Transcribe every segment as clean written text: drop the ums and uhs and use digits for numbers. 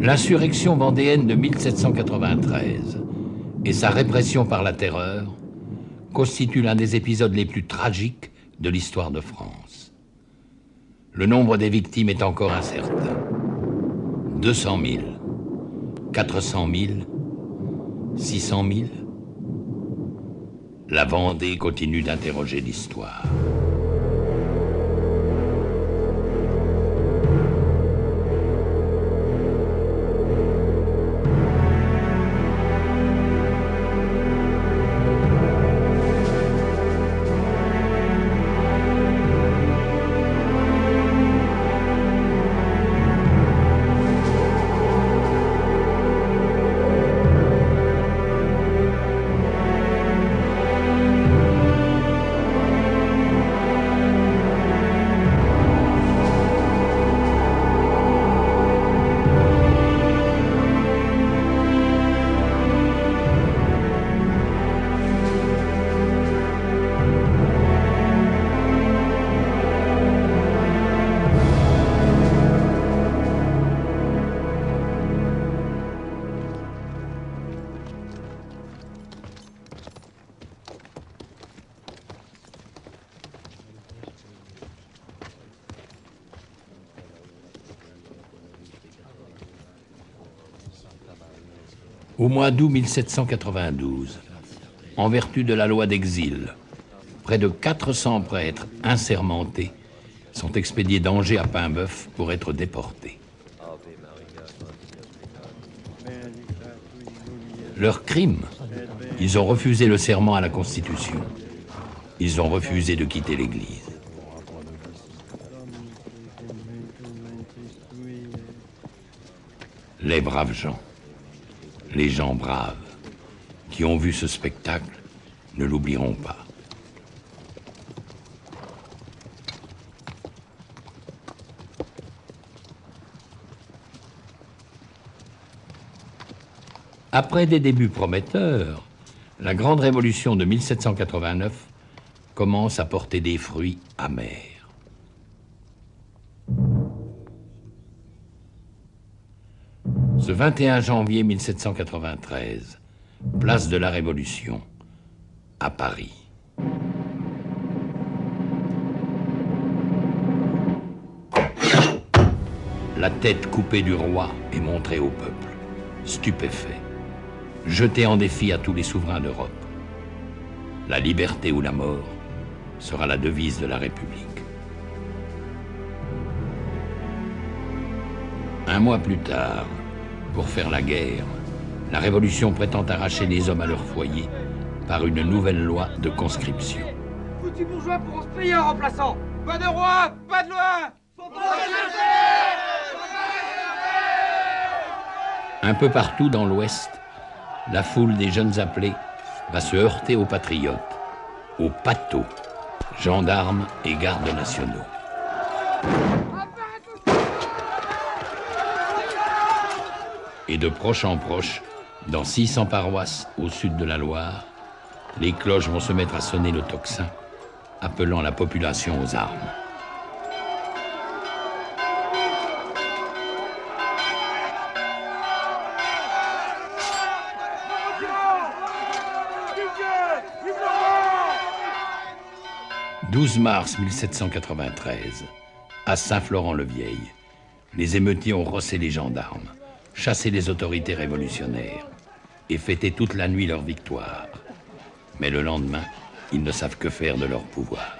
L'insurrection vendéenne de 1793 et sa répression par la terreur constituent l'un des épisodes les plus tragiques de l'histoire de France. Le nombre des victimes est encore incertain. 200 000, 400 000, 600 000. La Vendée continue d'interroger l'histoire. Au mois d'août 1792, en vertu de la loi d'exil, près de 400 prêtres insermentés sont expédiés d'Angers à Paimboeuf pour être déportés. Leur crime, ils ont refusé le serment à la Constitution. Ils ont refusé de quitter l'Église. Les braves gens. Les gens braves qui ont vu ce spectacle ne l'oublieront pas. Après des débuts prometteurs, la grande révolution de 1789 commence à porter des fruits amers. Ce 21 janvier 1793, place de la Révolution, à Paris. La tête coupée du roi est montrée au peuple, stupéfait, jeté en défi à tous les souverains d'Europe. La liberté ou la mort sera la devise de la République. Un mois plus tard, pour faire la guerre, la Révolution prétend arracher les hommes à leur foyer par une nouvelle loi de conscription. Foutus bourgeois pourront se payer en remplaçant. Pas de roi, pas de loi. Un peu partout dans l'Ouest, la foule des jeunes appelés va se heurter aux patriotes, aux patos, gendarmes et gardes nationaux. Et de proche en proche, dans 600 paroisses au sud de la Loire, les cloches vont se mettre à sonner le tocsin, appelant la population aux armes. « 12 mars 1793, à Saint-Florent-le-Vieil, les émeutiers ont rossé les gendarmes, chassé les autorités révolutionnaires et fêté toute la nuit leur victoire. Mais le lendemain, ils ne savent que faire de leur pouvoir.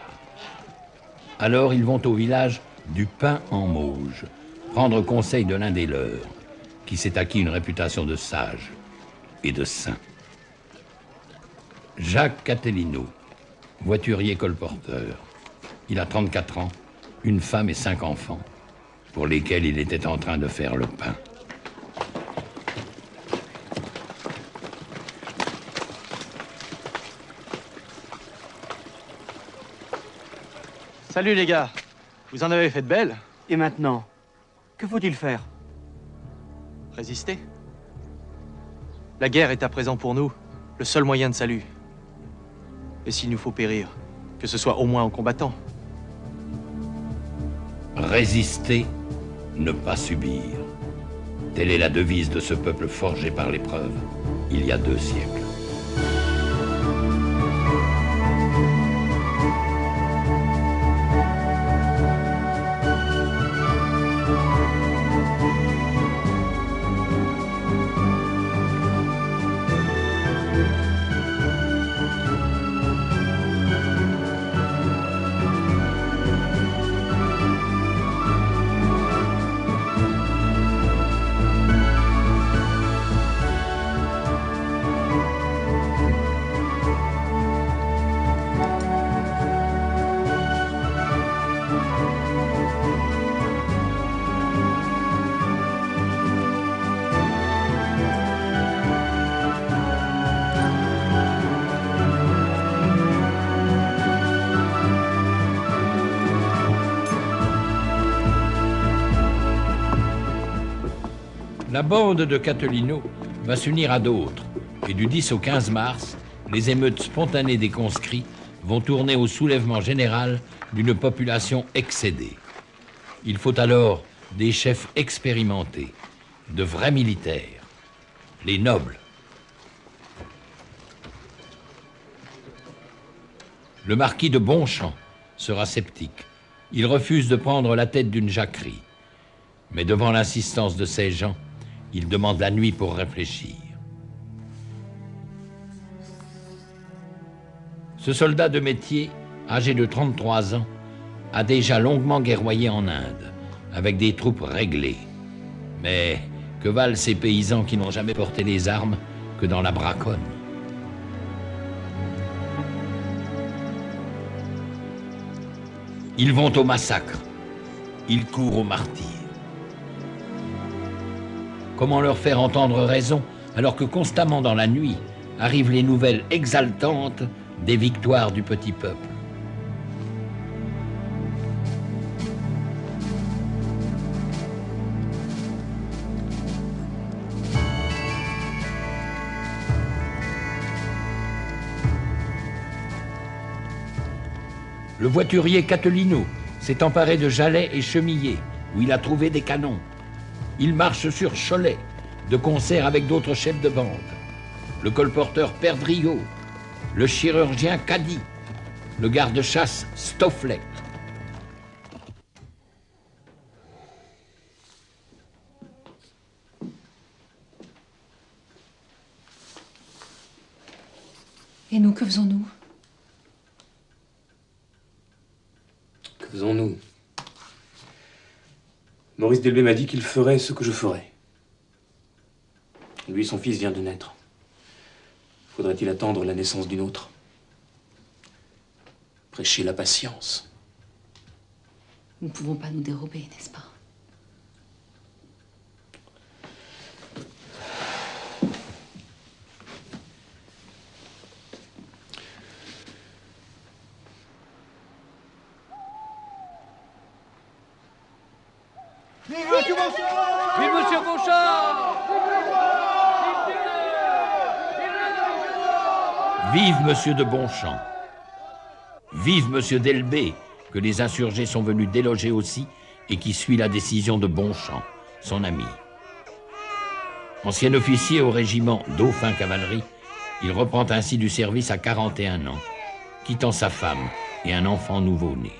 Alors ils vont au village du Pin en Mauge, prendre conseil de l'un des leurs, qui s'est acquis une réputation de sage et de saint. Jacques Catelino, voiturier colporteur. Il a 34 ans, une femme et 5 enfants, pour lesquels il était en train de faire le pain. Salut les gars, vous en avez fait de belles. Et maintenant, que faut-il faire? Résister. La guerre est à présent pour nous le seul moyen de salut. Et s'il nous faut périr, que ce soit au moins en combattant. Résister, ne pas subir. Telle est la devise de ce peuple forgé par l'épreuve, il y a 2 siècles. La bande de Catelino va s'unir à d'autres, et du 10 au 15 mars, les émeutes spontanées des conscrits vont tourner au soulèvement général d'une population excédée. Il faut alors des chefs expérimentés, de vrais militaires, les nobles. Le marquis de Bonchamp sera sceptique. Il refuse de prendre la tête d'une jacquerie. Mais devant l'insistance de ses gens, il demande la nuit pour réfléchir. Ce soldat de métier, âgé de 33 ans, a déjà longuement guerroyé en Inde, avec des troupes réglées. Mais que valent ces paysans qui n'ont jamais porté les armes que dans la braconne? Ils vont au massacre, ils courent au martyre. Comment leur faire entendre raison alors que constamment dans la nuit arrivent les nouvelles exaltantes des victoires du petit peuple? Le voiturier Catelino s'est emparé de Jalais et Chemillé, où il a trouvé des canons. Il marche sur Cholet, de concert avec d'autres chefs de bande. Le colporteur Perdriau, le chirurgien Caddy, le garde-chasse Stofflet. Et nous, que faisons-nous? Que faisons-nous? Maurice Delbé m'a dit qu'il ferait ce que je ferais. Lui, son fils vient de naître. Faudrait-il attendre la naissance d'une autre? Prêcher la patience. Nous ne pouvons pas nous dérober, n'est-ce pas? Vive Monsieur Bonchamp! Vive Monsieur Bonchamp! Vive Monsieur de Bonchamp! Vive Monsieur Delbé, que les insurgés sont venus déloger aussi et qui suit la décision de Bonchamp, son ami. Ancien officier au régiment Dauphin Cavalerie, il reprend ainsi du service à 41 ans, quittant sa femme et un enfant nouveau-né.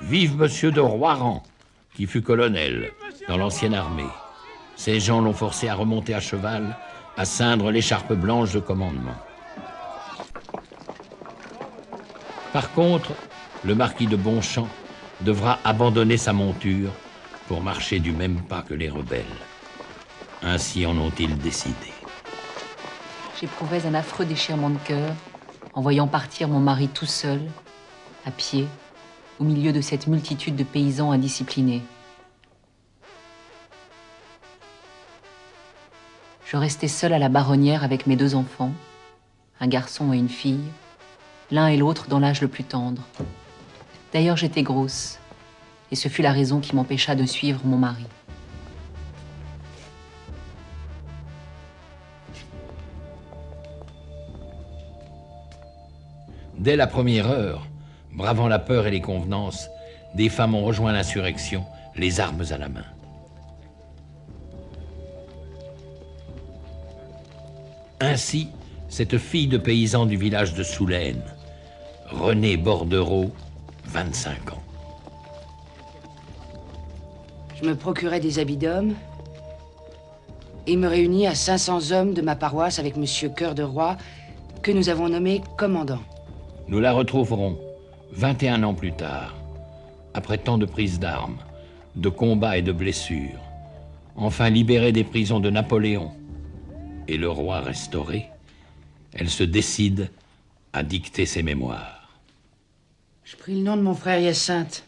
Vive Monsieur de Roiran, qui fut colonel dans l'ancienne armée. Ses gens l'ont forcé à remonter à cheval, à ceindre l'écharpe blanche de commandement. Par contre, le marquis de Bonchamp devra abandonner sa monture pour marcher du même pas que les rebelles. Ainsi en ont-ils décidé. J'éprouvais un affreux déchirement de cœur en voyant partir mon mari tout seul, à pied, au milieu de cette multitude de paysans indisciplinés. Je restais seule à la Baronnière avec mes 2 enfants, un garçon et une fille, l'un et l'autre dans l'âge le plus tendre. D'ailleurs, j'étais grosse, et ce fut la raison qui m'empêcha de suivre mon mari. Dès la première heure, bravant la peur et les convenances, des femmes ont rejoint l'insurrection, les armes à la main. Ainsi, cette fille de paysan du village de Soulaine, Renée Bordereau, 25 ans. Je me procurais des habits d'homme et me réunis à 500 hommes de ma paroisse avec Monsieur Cœur de Roi, que nous avons nommé commandant. Nous la retrouverons 21 ans plus tard, après tant de prises d'armes, de combats et de blessures, enfin libérée des prisons de Napoléon et le roi restauré, elle se décide à dicter ses mémoires. Je pris le nom de mon frère Hyacinthe.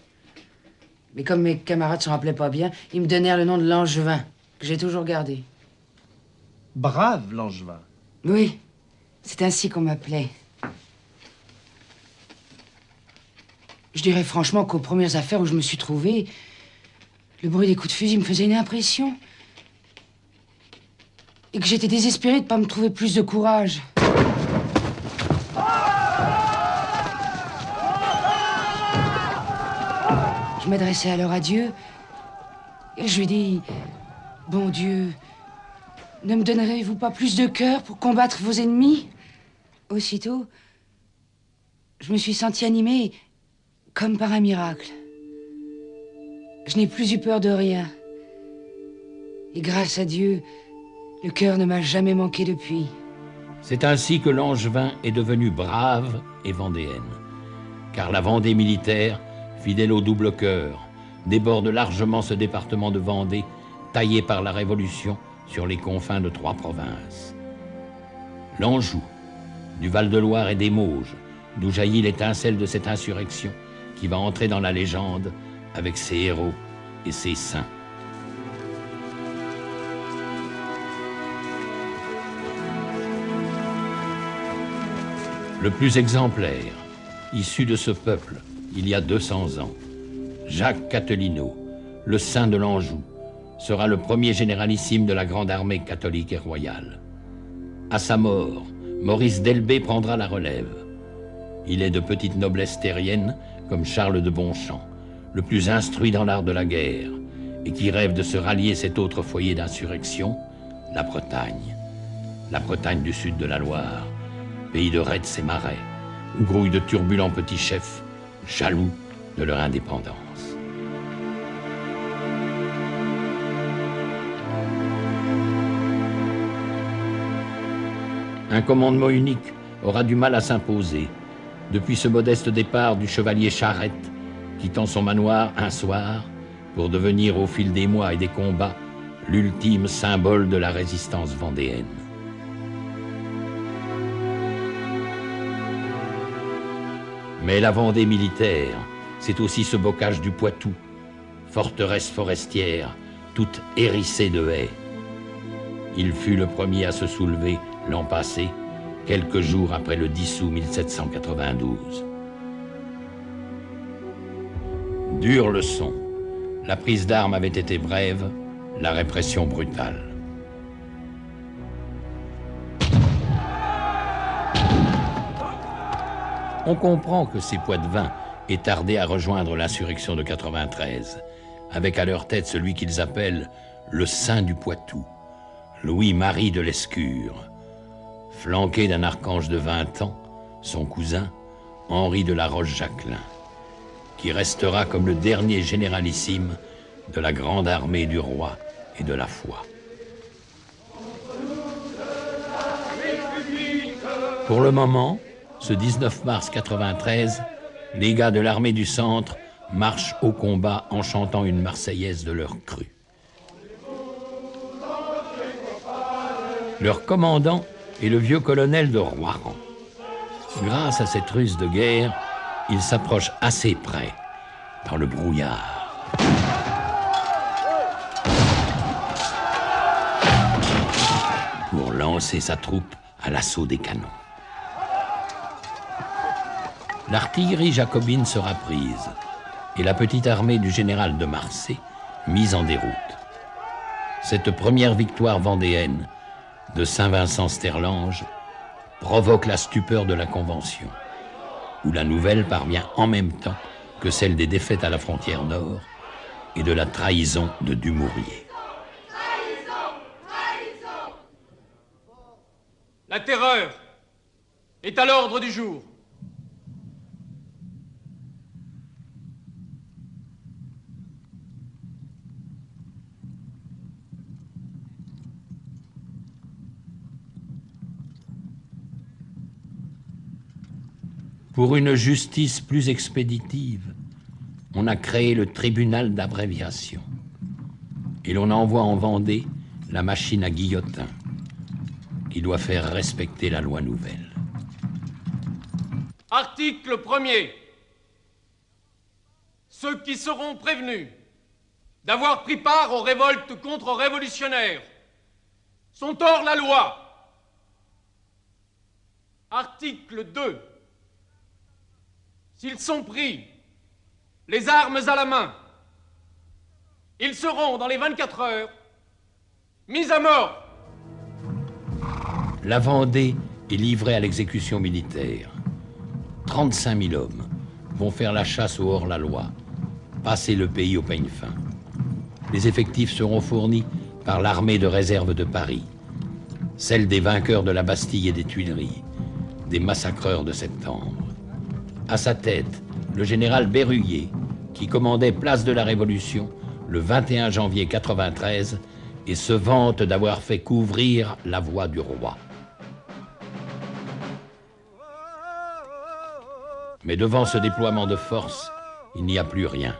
Mais comme mes camarades s'en rappelaient pas bien, ils me donnèrent le nom de Langevin, que j'ai toujours gardé. Brave Langevin. Oui, c'est ainsi qu'on m'appelait. Je dirais franchement qu'aux premières affaires où je me suis trouvé, le bruit des coups de fusil me faisait une impression. Et que j'étais désespéré de ne pas me trouver plus de courage. Je m'adressais alors à Dieu et je lui dis, bon Dieu, ne me donnerez-vous pas plus de cœur pour combattre vos ennemis? Aussitôt, je me suis senti animé comme par un miracle. Je n'ai plus eu peur de rien. Et grâce à Dieu, le cœur ne m'a jamais manqué depuis. C'est ainsi que Langevin est devenu brave et vendéenne. Car la Vendée militaire, fidèle au double cœur, déborde largement ce département de Vendée, taillé par la Révolution sur les confins de 3 provinces. L'Anjou, du Val-de-Loire et des Mauges, d'où jaillit l'étincelle de cette insurrection qui va entrer dans la légende avec ses héros et ses saints. Le plus exemplaire, issu de ce peuple, il y a 200 ans, Jacques Catelino, le saint de l'Anjou, sera le premier généralissime de la grande armée catholique et royale. À sa mort, Maurice d'Elbée prendra la relève. Il est de petite noblesse terrienne, comme Charles de Bonchamp, le plus instruit dans l'art de la guerre, et qui rêve de se rallier cet autre foyer d'insurrection, la Bretagne. La Bretagne du sud de la Loire, pays de rets et marais, où grouillent de turbulents petits chefs, jaloux de leur indépendance. Un commandement unique aura du mal à s'imposer depuis ce modeste départ du chevalier Charette, quittant son manoir un soir pour devenir au fil des mois et des combats l'ultime symbole de la résistance vendéenne. Mais la Vendée militaire, c'est aussi ce bocage du Poitou, forteresse forestière, toute hérissée de haies. Il fut le premier à se soulever l'an passé, quelques jours après le 10 août 1792. Dure leçon. La prise d'armes avait été brève, la répression brutale. On comprend que ces Poitevins aient tardé à rejoindre l'insurrection de 93, avec à leur tête celui qu'ils appellent le Saint du Poitou, Louis-Marie de Lescure, flanqué d'un archange de 20 ans, son cousin, Henri de la Roche-Jacquelin, qui restera comme le dernier généralissime de la grande armée du roi et de la foi. Pour le moment, ce 19 mars 93, les gars de l'armée du centre marchent au combat en chantant une marseillaise de leur cru. Leur commandant est le vieux colonel de Roiran. Grâce à cette ruse de guerre, il s'approche assez près, dans le brouillard. Pour lancer sa troupe à l'assaut des canons. L'artillerie jacobine sera prise et la petite armée du général de Marsay mise en déroute. Cette première victoire vendéenne de Saint-Vincent-Sterlange provoque la stupeur de la Convention, où la nouvelle parvient en même temps que celle des défaites à la frontière nord et de la trahison de Dumouriez. La terreur est à l'ordre du jour. Pour une justice plus expéditive, on a créé le tribunal d'abréviation. Et l'on envoie en Vendée la machine à guillotin, qui doit faire respecter la loi nouvelle. Article 1er. Ceux qui seront prévenus d'avoir pris part aux révoltes contre-révolutionnaires sont hors la loi. Article 2. S'ils sont pris les armes à la main, ils seront, dans les 24 heures, mis à mort. La Vendée est livrée à l'exécution militaire. 35 000 hommes vont faire la chasse au hors-la-loi, passer le pays au peigne fin. Les effectifs seront fournis par l'armée de réserve de Paris, celle des vainqueurs de la Bastille et des Tuileries, des massacreurs de septembre. À sa tête, le général Berruyer, qui commandait place de la Révolution le 21 janvier 93 et se vante d'avoir fait couvrir la voie du roi. Mais devant ce déploiement de force, il n'y a plus rien.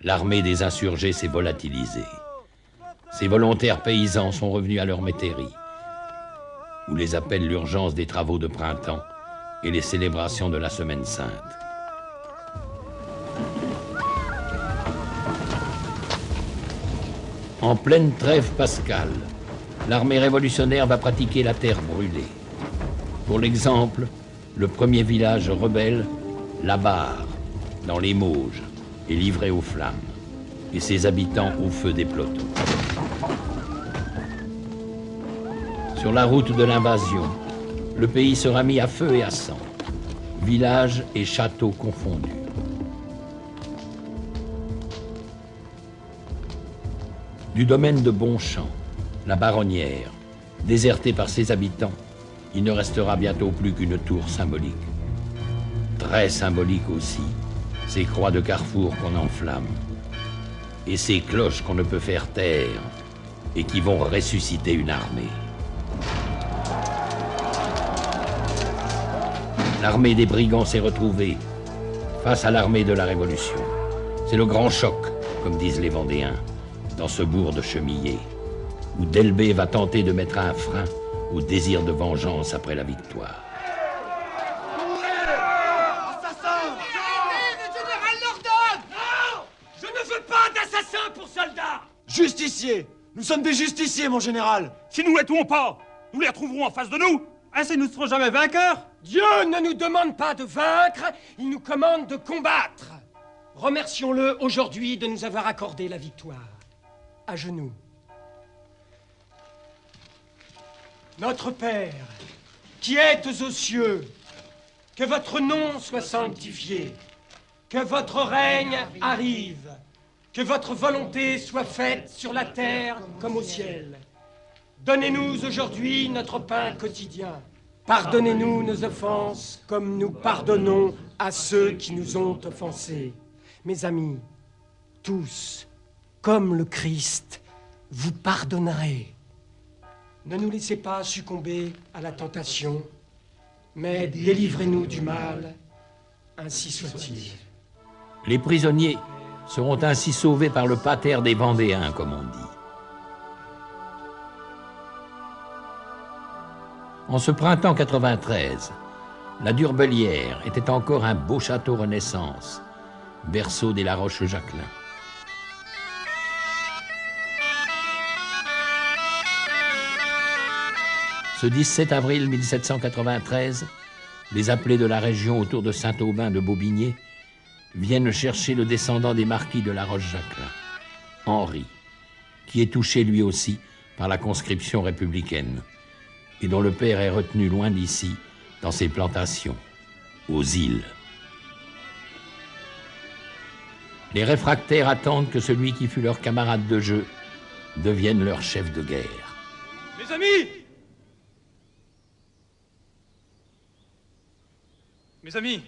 L'armée des insurgés s'est volatilisée. Ces volontaires paysans sont revenus à leur métairie, où les appelle l'urgence des travaux de printemps et les célébrations de la Semaine Sainte. En pleine trêve pascale, l'armée révolutionnaire va pratiquer la terre brûlée. Pour l'exemple, le premier village rebelle, La Barre, dans les Mauges, est livré aux flammes, et ses habitants au feu des pelotons. Sur la route de l'invasion, le pays sera mis à feu et à sang, villages et châteaux confondus. Du domaine de Bonchamp, la Baronnière, désertée par ses habitants, il ne restera bientôt plus qu'une tour symbolique. Très symbolique aussi, ces croix de carrefour qu'on enflamme, et ces cloches qu'on ne peut faire taire, et qui vont ressusciter une armée. L'armée des brigands s'est retrouvée face à l'armée de la Révolution. C'est le grand choc, comme disent les Vendéens, dans ce bourg de Chemillé, où Delbé va tenter de mettre un frein au désir de vengeance après la victoire. Assassin! Le général l'ordonne! Non! Je ne veux pas d'assassins pour soldats! Justiciers! Nous sommes des justiciers, mon général! Si nous les tuons pas, nous les retrouverons en face de nous! Ainsi nous ne serons jamais vainqueurs! Dieu ne nous demande pas de vaincre, il nous commande de combattre. Remercions-le aujourd'hui de nous avoir accordé la victoire. À genoux. Notre Père, qui êtes aux cieux, que votre nom soit sanctifié, que votre règne arrive, que votre volonté soit faite sur la terre comme au ciel. Donnez-nous aujourd'hui notre pain quotidien. Pardonnez-nous nos offenses comme nous pardonnons à ceux qui nous ont offensés. Mes amis, tous, comme le Christ, vous pardonnerez. Ne nous laissez pas succomber à la tentation, mais délivrez-nous du mal, ainsi soit-il. Les prisonniers seront ainsi sauvés par le pater des Vendéens, comme on dit. En ce printemps 93, la Durbelière était encore un beau château Renaissance, berceau des La Roche-Jacquelin. Ce 17 avril 1793, les appelés de la région autour de Saint-Aubin de Bobigné viennent chercher le descendant des marquis de La Roche-Jacquelin, Henri, qui est touché lui aussi par la conscription républicaine et dont le père est retenu loin d'ici, dans ses plantations, aux îles. Les réfractaires attendent que celui qui fut leur camarade de jeu devienne leur chef de guerre. Mes amis! Mes amis,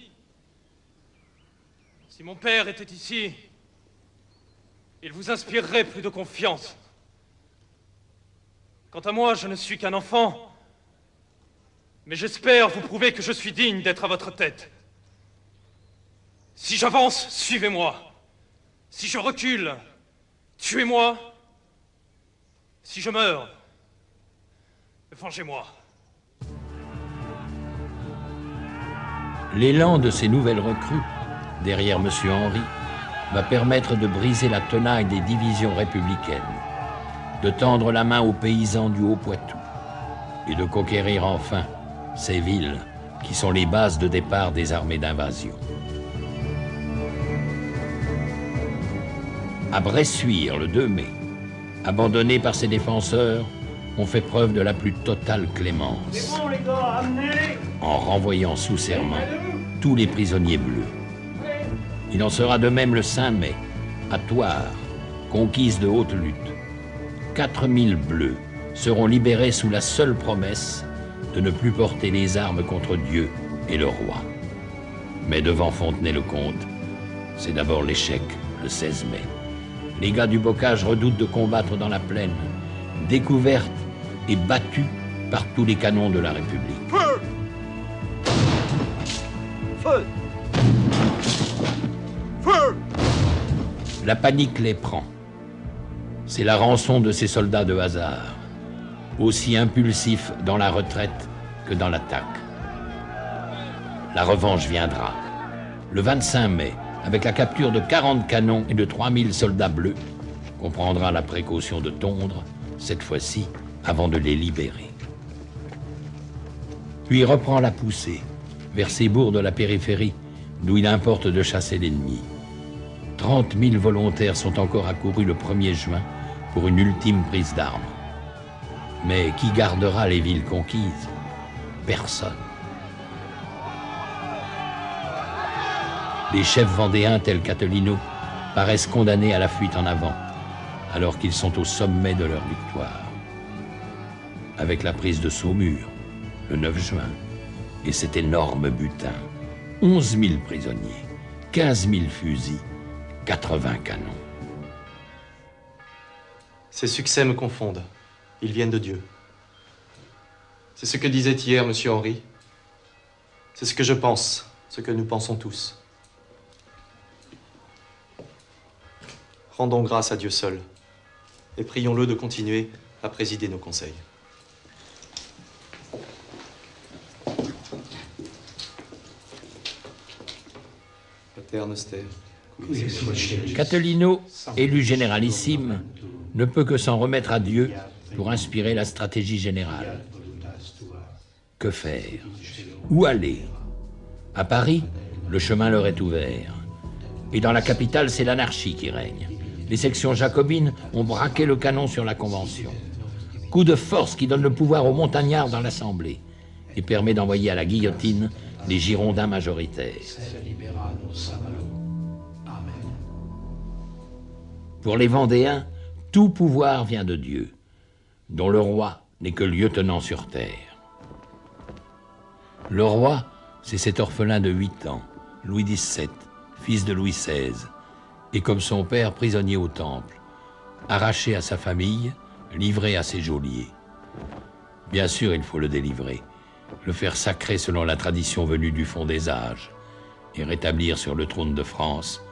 si mon père était ici, il vous inspirerait plus de confiance. Quant à moi, je ne suis qu'un enfant, mais j'espère vous prouver que je suis digne d'être à votre tête. Si j'avance, suivez-moi. Si je recule, tuez-moi. Si je meurs, vengez-moi. L'élan de ces nouvelles recrues, derrière M. Henry, va permettre de briser la tenaille des divisions républicaines, de tendre la main aux paysans du Haut-Poitou et de conquérir enfin ces villes qui sont les bases de départ des armées d'invasion. À Bressuire, le 2 mai, abandonné par ses défenseurs, on fait preuve de la plus totale clémence, en renvoyant sous serment tous les prisonniers bleus. Il en sera de même le 5 mai, à Thouars, conquise de haute lutte. 4000 bleus seront libérés sous la seule promesse de ne plus porter les armes contre Dieu et le roi. Mais devant Fontenay-le-Comte, c'est d'abord l'échec, le 16 mai. Les gars du Bocage redoutent de combattre dans la plaine, découverte et battue par tous les canons de la République. Feu! Feu! Feu! La panique les prend. C'est la rançon de ces soldats de hasard, aussi impulsifs dans la retraite que dans l'attaque. La revanche viendra. Le 25 mai, avec la capture de 40 canons et de 3000 soldats bleus, qu'on prendra la précaution de tondre, cette fois-ci, avant de les libérer. Puis reprend la poussée, vers ces bourgs de la périphérie, d'où il importe de chasser l'ennemi. 30 000 volontaires sont encore accourus le 1er juin pour une ultime prise d'armes. Mais qui gardera les villes conquises? Personne. Les chefs vendéens tels qu'Attolino paraissent condamnés à la fuite en avant, alors qu'ils sont au sommet de leur victoire. Avec la prise de Saumur, le 9 juin, et cet énorme butin, 11 000 prisonniers, 15 000 fusils, 80 canons. Ces succès me confondent. Ils viennent de Dieu. C'est ce que disait hier M. Henry. C'est ce que je pense, ce que nous pensons tous. Rendons grâce à Dieu seul et prions-le de continuer à présider nos conseils. Pater Noster. Catilino, élu généralissime, ne peut que s'en remettre à Dieu pour inspirer la stratégie générale. Que faire? Où aller? À Paris, le chemin leur est ouvert. Et dans la capitale, c'est l'anarchie qui règne. Les sections jacobines ont braqué le canon sur la Convention. Coup de force qui donne le pouvoir aux montagnards dans l'Assemblée et permet d'envoyer à la guillotine les Girondins majoritaires. Pour les Vendéens, tout pouvoir vient de Dieu, dont le roi n'est que lieutenant sur terre. Le roi, c'est cet orphelin de 8 ans, Louis XVII, fils de Louis XVI, et comme son père prisonnier au Temple, arraché à sa famille, livré à ses geôliers. Bien sûr, il faut le délivrer, le faire sacrer selon la tradition venue du fond des âges, et rétablir sur le trône de France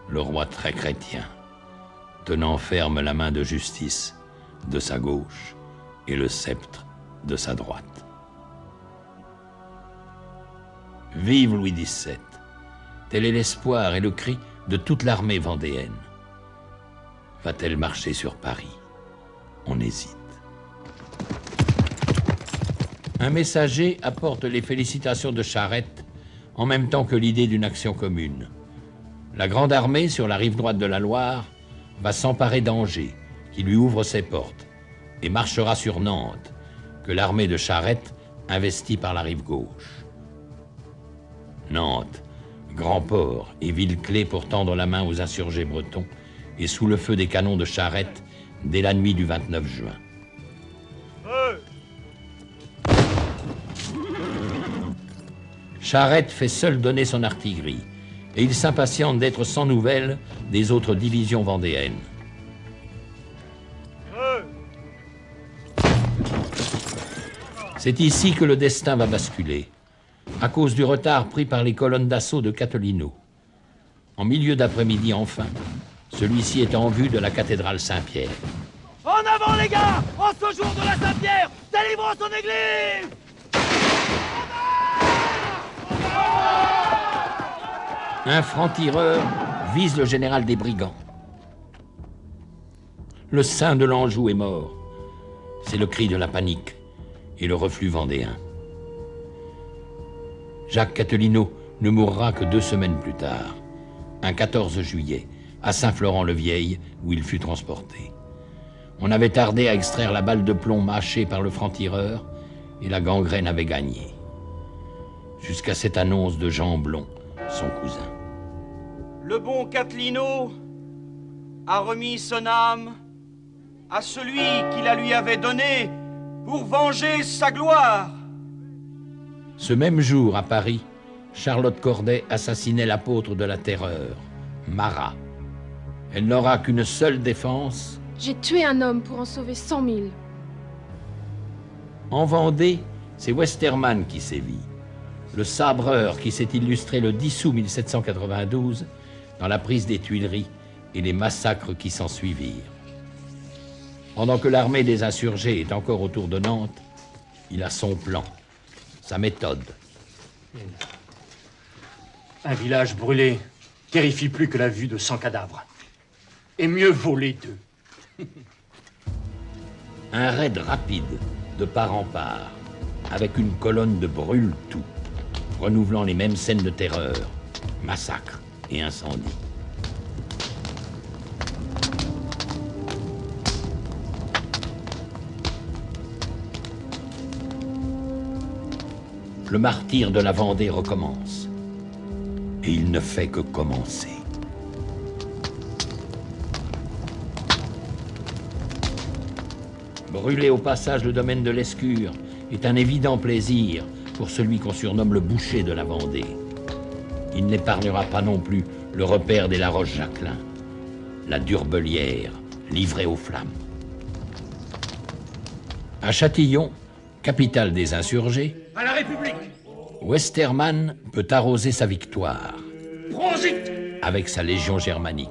le roi très chrétien, tenant ferme la main de justice de sa gauche et le sceptre de sa droite. Vive Louis XVII! Tel est l'espoir et le cri de toute l'armée vendéenne. Va-t-elle marcher sur Paris? On hésite. Un messager apporte les félicitations de Charette en même temps que l'idée d'une action commune. La grande armée sur la rive droite de la Loire va s'emparer d'Angers, qui lui ouvre ses portes, et marchera sur Nantes, que l'armée de Charette investit par la rive gauche. Nantes, grand port et ville clé pour tendre la main aux insurgés bretons, est sous le feu des canons de Charette dès la nuit du 29 juin. Charette fait seul donner son artillerie, et il s'impatiente d'être sans nouvelles des autres divisions vendéennes. C'est ici que le destin va basculer, à cause du retard pris par les colonnes d'assaut de Cattolino. En milieu d'après-midi enfin, celui-ci est en vue de la cathédrale Saint-Pierre. En avant les gars! En ce jour de la Saint-Pierre, délivrons son église! Un franc-tireur vise le général des brigands. Le saint de l'Anjou est mort. C'est le cri de la panique et le reflux vendéen. Jacques Cattolino ne mourra que 2 semaines plus tard, un 14 juillet, à Saint-Florent-le-Vieil, où il fut transporté. On avait tardé à extraire la balle de plomb mâchée par le franc-tireur, et la gangrène avait gagné. Jusqu'à cette annonce de Jean Blon, son cousin. Le bon Cattolino a remis son âme à celui qui la lui avait donnée pour venger sa gloire. Ce même jour, à Paris, Charlotte Corday assassinait l'apôtre de la terreur, Marat. Elle n'aura qu'une seule défense. J'ai tué un homme pour en sauver 100 000. En Vendée, c'est Westermann qui sévit. Le sabreur qui s'est illustré le 10 août 1792 dans la prise des Tuileries et les massacres qui s'en suivirent. Pendant que l'armée des insurgés est encore autour de Nantes, il a son plan, sa méthode. Un village brûlé terrifie plus que la vue de 100 cadavres. Et mieux vaut les deux. Un raid rapide, de part en part, avec une colonne de brûle-tout, renouvelant les mêmes scènes de terreur, massacres et incendies. Le martyre de la Vendée recommence. Et il ne fait que commencer. Brûler au passage le domaine de l'Escure est un évident plaisir pour celui qu'on surnomme le boucher de la Vendée. Il n'épargnera pas non plus le repère des La Roche-Jacquelin, la Durbelière, livrée aux flammes. À Châtillon, capitale des insurgés, À la République! Westermann peut arroser sa victoire Prosit! avec sa légion germanique.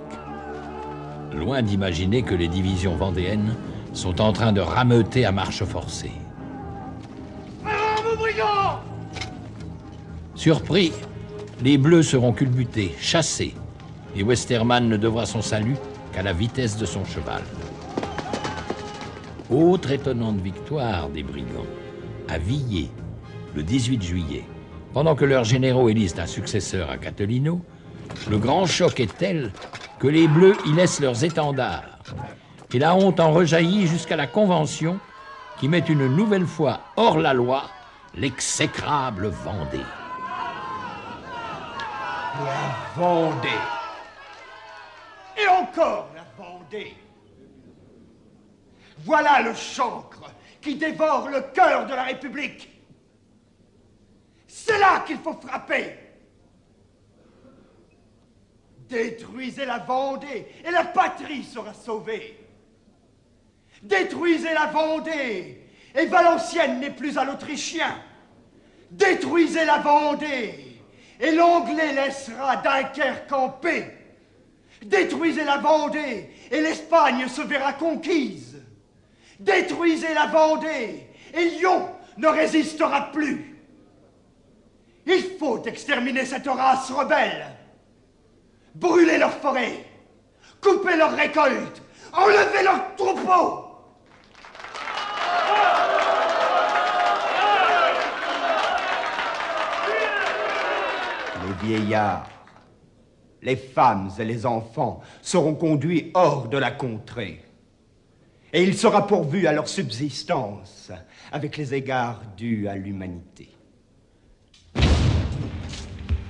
Loin d'imaginer que les divisions vendéennes sont en train de rameuter à marche forcée. Vos brigands! Surpris, les Bleus seront culbutés, chassés, et Westermann ne devra son salut qu'à la vitesse de son cheval. Autre étonnante victoire des brigands, à Villers, le 18 juillet. Pendant que leurs généraux élisent un successeur à Cattolino, le grand choc est tel que les Bleus y laissent leurs étendards. Et la honte en rejaillit jusqu'à la Convention qui met une nouvelle fois hors la loi l'exécrable Vendée. La Vendée! Et encore la Vendée! Voilà le chancre qui dévore le cœur de la République! C'est là qu'il faut frapper! Détruisez la Vendée et la patrie sera sauvée! Détruisez la Vendée et Valenciennes n'est plus à l'Autrichien! Détruisez la Vendée et l'Anglais laissera Dunkerque en paix! Détruisez la Vendée et l'Espagne se verra conquise! Détruisez la Vendée et Lyon ne résistera plus! Il faut exterminer cette race rebelle! Brûler leurs forêts! Couper leurs récoltes! Enlever leurs troupeaux! Les vieillards, les femmes et les enfants seront conduits hors de la contrée. Et il sera pourvu à leur subsistance avec les égards dus à l'humanité.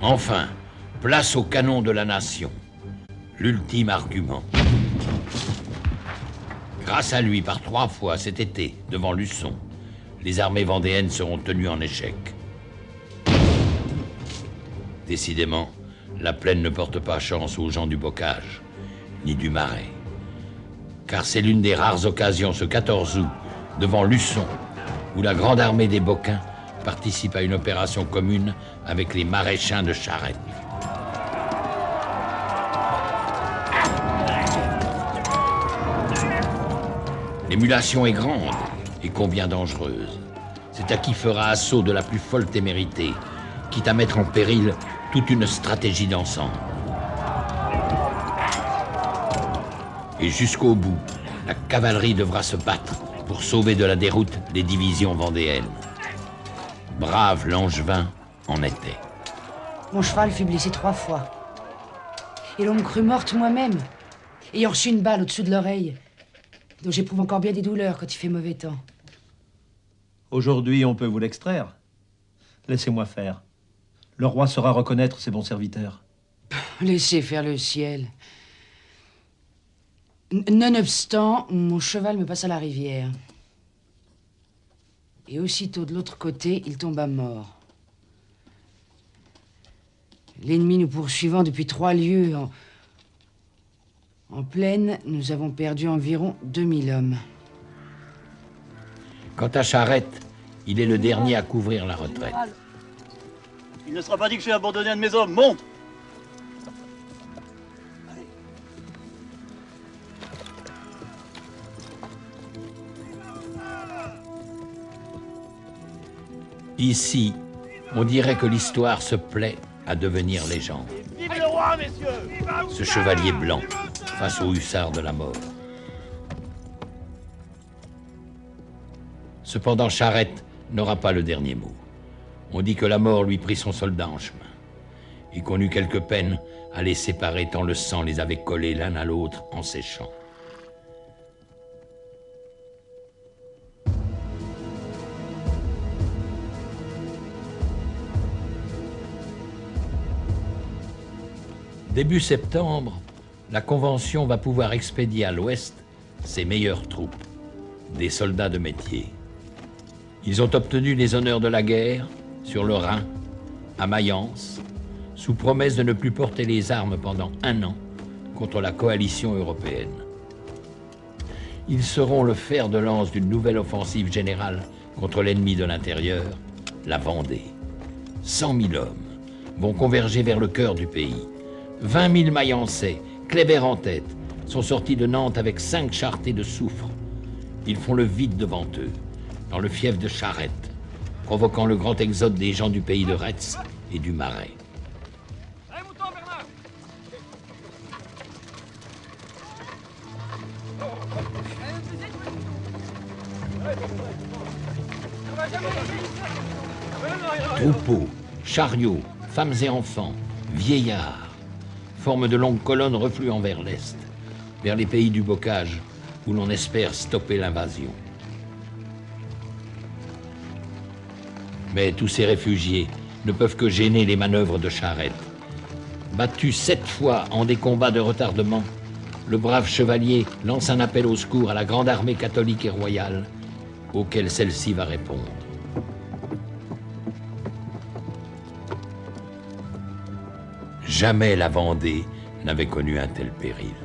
Enfin, Place au canon de la nation. L'ultime argument. Grâce à lui, par 3 fois cet été, devant Luçon, les armées vendéennes seront tenues en échec. Décidément, la plaine ne porte pas chance aux gens du Bocage, ni du Marais. Car c'est l'une des rares occasions, ce 14 août, devant Luçon, où la grande armée des Boccains participe à une opération commune avec les maréchins de Charette. L'émulation est grande et combien dangereuse. C'est à qui fera assaut de la plus folle témérité, quitte à mettre en péril toute une stratégie d'ensemble. Et jusqu'au bout, la cavalerie devra se battre pour sauver de la déroute les divisions vendéennes. Brave Langevin en était. Mon cheval fut blessé 3 fois. Et l'on me crut morte moi-même, ayant reçu une balle au-dessous de l'oreille, dont j'éprouve encore bien des douleurs quand il fait mauvais temps. Aujourd'hui, on peut vous l'extraire. Laissez-moi faire. Le roi saura reconnaître ses bons serviteurs. Laissez faire le ciel. Nonobstant, mon cheval me passe à la rivière. Et aussitôt de l'autre côté, il tomba mort. L'ennemi nous poursuivant depuis 3 lieues en plaine, nous avons perdu environ 2000 hommes. Quant à Charette, il est le dernier à couvrir la retraite. Il ne sera pas dit que j'ai abandonné un de mes hommes. Monte! Ici, on dirait que l'histoire se plaît à devenir légende. Vive le roi, messieurs! Ce chevalier blanc face aux hussards de la mort. Cependant, Charette n'aura pas le dernier mot. On dit que la mort lui prit son soldat en chemin et qu'on eut quelque peine à les séparer tant le sang les avait collés l'un à l'autre en séchant. Début septembre, la Convention va pouvoir expédier à l'Ouest ses meilleures troupes, des soldats de métier. Ils ont obtenu les honneurs de la guerre sur le Rhin, à Mayence, sous promesse de ne plus porter les armes pendant 1 an contre la coalition européenne. Ils seront le fer de lance d'une nouvelle offensive générale contre l'ennemi de l'intérieur, la Vendée. 100 000 hommes vont converger vers le cœur du pays. 20 000 Mayençais, Kléber en tête, sont sortis de Nantes avec 5 charretées de soufre. Ils font le vide devant eux, dans le fief de Charette, provoquant le grand exode des gens du pays de Retz et du Marais. Troupeaux, chariots, femmes et enfants, vieillards, forment de longues colonnes refluant vers l'est, vers les pays du Bocage, où l'on espère stopper l'invasion. Mais tous ces réfugiés ne peuvent que gêner les manœuvres de Charette. Battu 7 fois en des combats de retardement, le brave chevalier lance un appel au secours à la grande armée catholique et royale, auquel celle-ci va répondre. Jamais la Vendée n'avait connu un tel péril.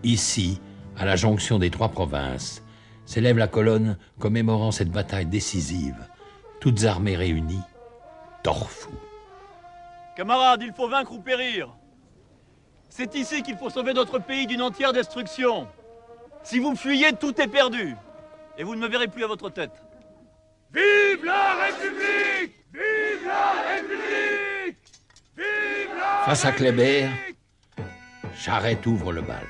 Ici, à la jonction des 3 provinces, s'élève la colonne commémorant cette bataille décisive, toutes armées réunies, Torfou. Camarades, il faut vaincre ou périr. C'est ici qu'il faut sauver notre pays d'une entière destruction. Si vous fuyez, tout est perdu. Et vous ne me verrez plus à votre tête. Vive la République! Vive la République! Vive la Face à Kléber, Charette ouvre le bal.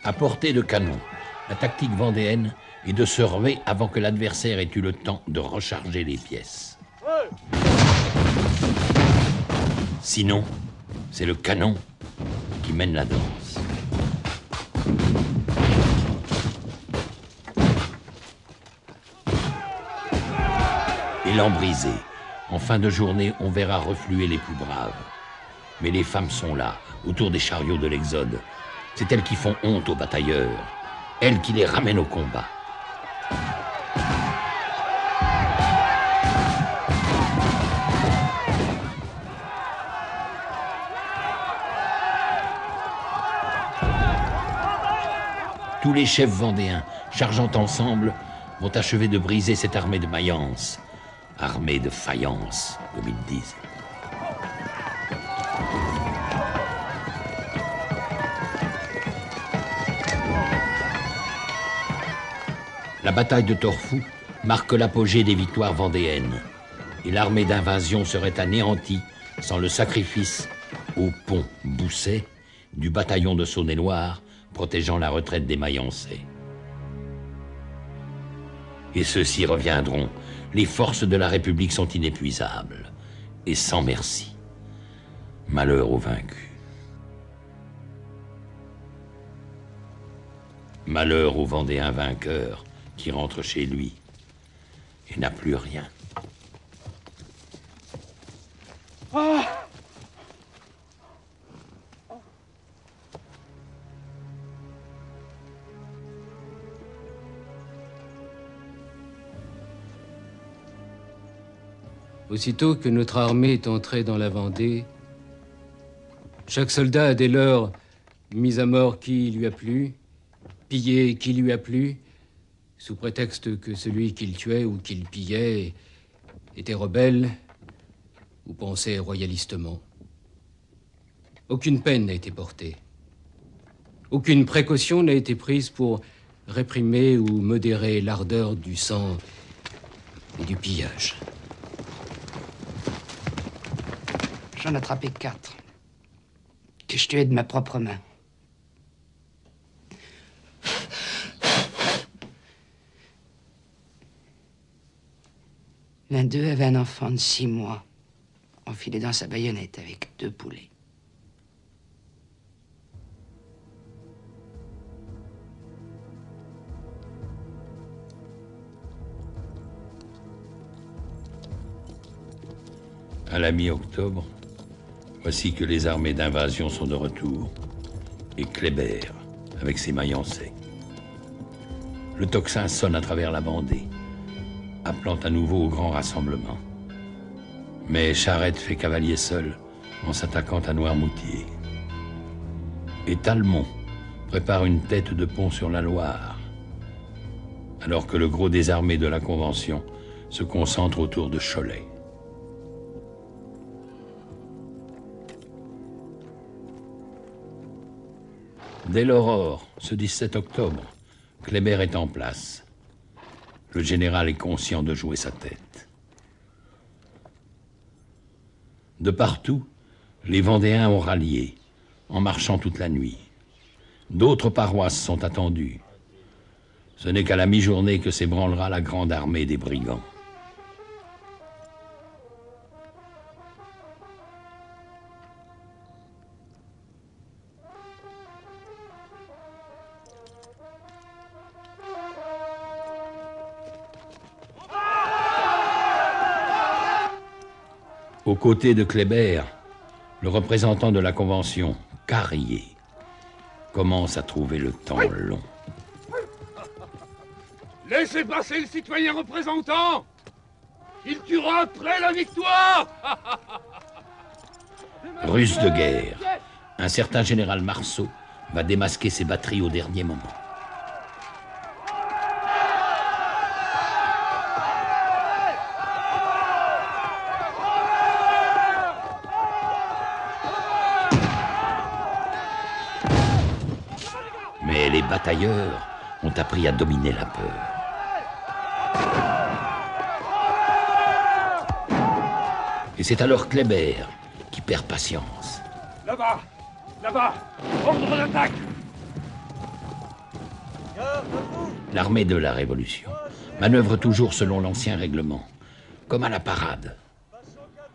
À portée de canon, La tactique vendéenne est de se ruer avant que l'adversaire ait eu le temps de recharger les pièces. Sinon, c'est le canon qui mène la danse. Élan brisé. En fin de journée, on verra refluer les plus braves. Mais les femmes sont là, autour des chariots de l'Exode. C'est elles qui font honte aux batailleurs. Elles qui les ramènent au combat. Tous les chefs vendéens, chargeant ensemble, vont achever de briser cette armée de Mayence. Armée de faïence, comme ils disent. La bataille de Torfou marque l'apogée des victoires vendéennes. Et l'armée d'invasion serait anéantie sans le sacrifice au pont Bousset du bataillon de Saône-et-Loire protégeant la retraite des Mayençais. Et ceux-ci reviendront. Les forces de la République sont inépuisables et sans merci. Malheur aux vaincus. Malheur au Vendéen vainqueur qui rentre chez lui et n'a plus rien. Ah! Aussitôt que notre armée est entrée dans la Vendée, chaque soldat a dès lors mis à mort qui lui a plu, pillé qui lui a plu, sous prétexte que celui qu'il tuait ou qu'il pillait était rebelle ou pensait royalistement. Aucune peine n'a été portée. Aucune précaution n'a été prise pour réprimer ou modérer l'ardeur du sang et du pillage. J'en ai attrapé 4, que je tuais de ma propre main. L'un d'eux avait un enfant de 6 mois, enfilé dans sa baïonnette avec 2 poulets. À la mi-octobre, voici que les armées d'invasion sont de retour, et Kléber avec ses Mayençais. Le tocsin sonne à travers la Vendée, appelant à nouveau au grand rassemblement. Mais Charette fait cavalier seul en s'attaquant à Noirmoutier. Et Talmont prépare une tête de pont sur la Loire, alors que le gros des armées de la Convention se concentre autour de Cholet. Dès l'aurore, ce 17 octobre, Kléber est en place. Le général est conscient de jouer sa tête. De partout, les Vendéens ont rallié, en marchant toute la nuit. D'autres paroisses sont attendues. Ce n'est qu'à la mi-journée que s'ébranlera la grande armée des brigands. Aux côtés de Kléber, le représentant de la Convention, Carrier, commence à trouver le temps long. Laissez passer le citoyen représentant! Il tuera après la victoire! Ruse de guerre. Un certain général Marceau va démasquer ses batteries au dernier moment. Mais les batailleurs ont appris à dominer la peur. Et c'est alors Kléber qui perd patience. Là-bas! Là-bas! Ordre d'attaque! L'armée de la Révolution manœuvre toujours selon l'ancien règlement, comme à la parade.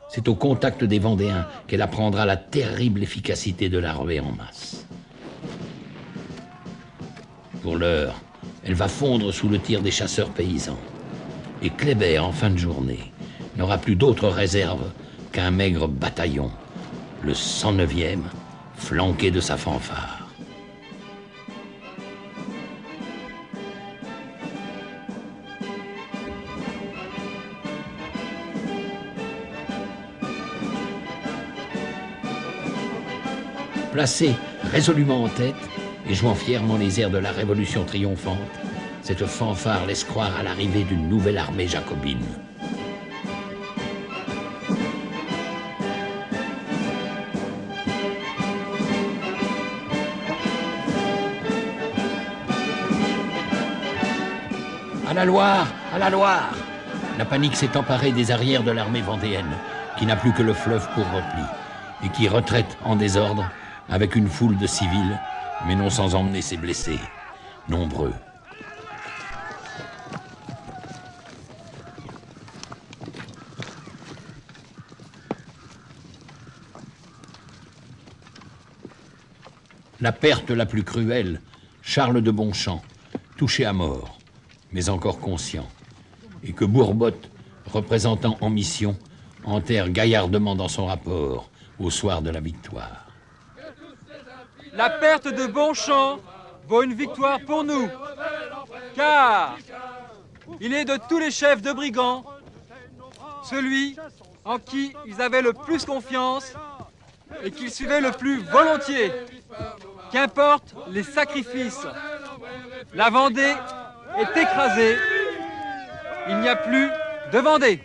C'est au contact des Vendéens qu'elle apprendra la terrible efficacité de l'armée en masse. Pour l'heure, elle va fondre sous le tir des chasseurs paysans. Et Kléber, en fin de journée, n'aura plus d'autre réserve qu'un maigre bataillon, le 109e, flanqué de sa fanfare. Placée résolument en tête et jouant fièrement les airs de la Révolution triomphante, cette fanfare laisse croire à l'arrivée d'une nouvelle armée jacobine. À la Loire! À la Loire! La panique s'est emparée des arrières de l'armée vendéenne, qui n'a plus que le fleuve pour repli, et qui retraite en désordre avec une foule de civils, mais non sans emmener ses blessés, nombreux. La perte la plus cruelle, Charles de Bonchamp, touché à mort, mais encore conscient, et que Bourbotte, représentant en mission, enterre gaillardement dans son rapport au soir de la victoire. La perte de Bonchamp vaut une victoire pour nous, car il est de tous les chefs de brigands celui en qui ils avaient le plus confiance et qu'ils suivaient le plus volontiers. Qu'importe les sacrifices, la Vendée est écrasée, il n'y a plus de Vendée.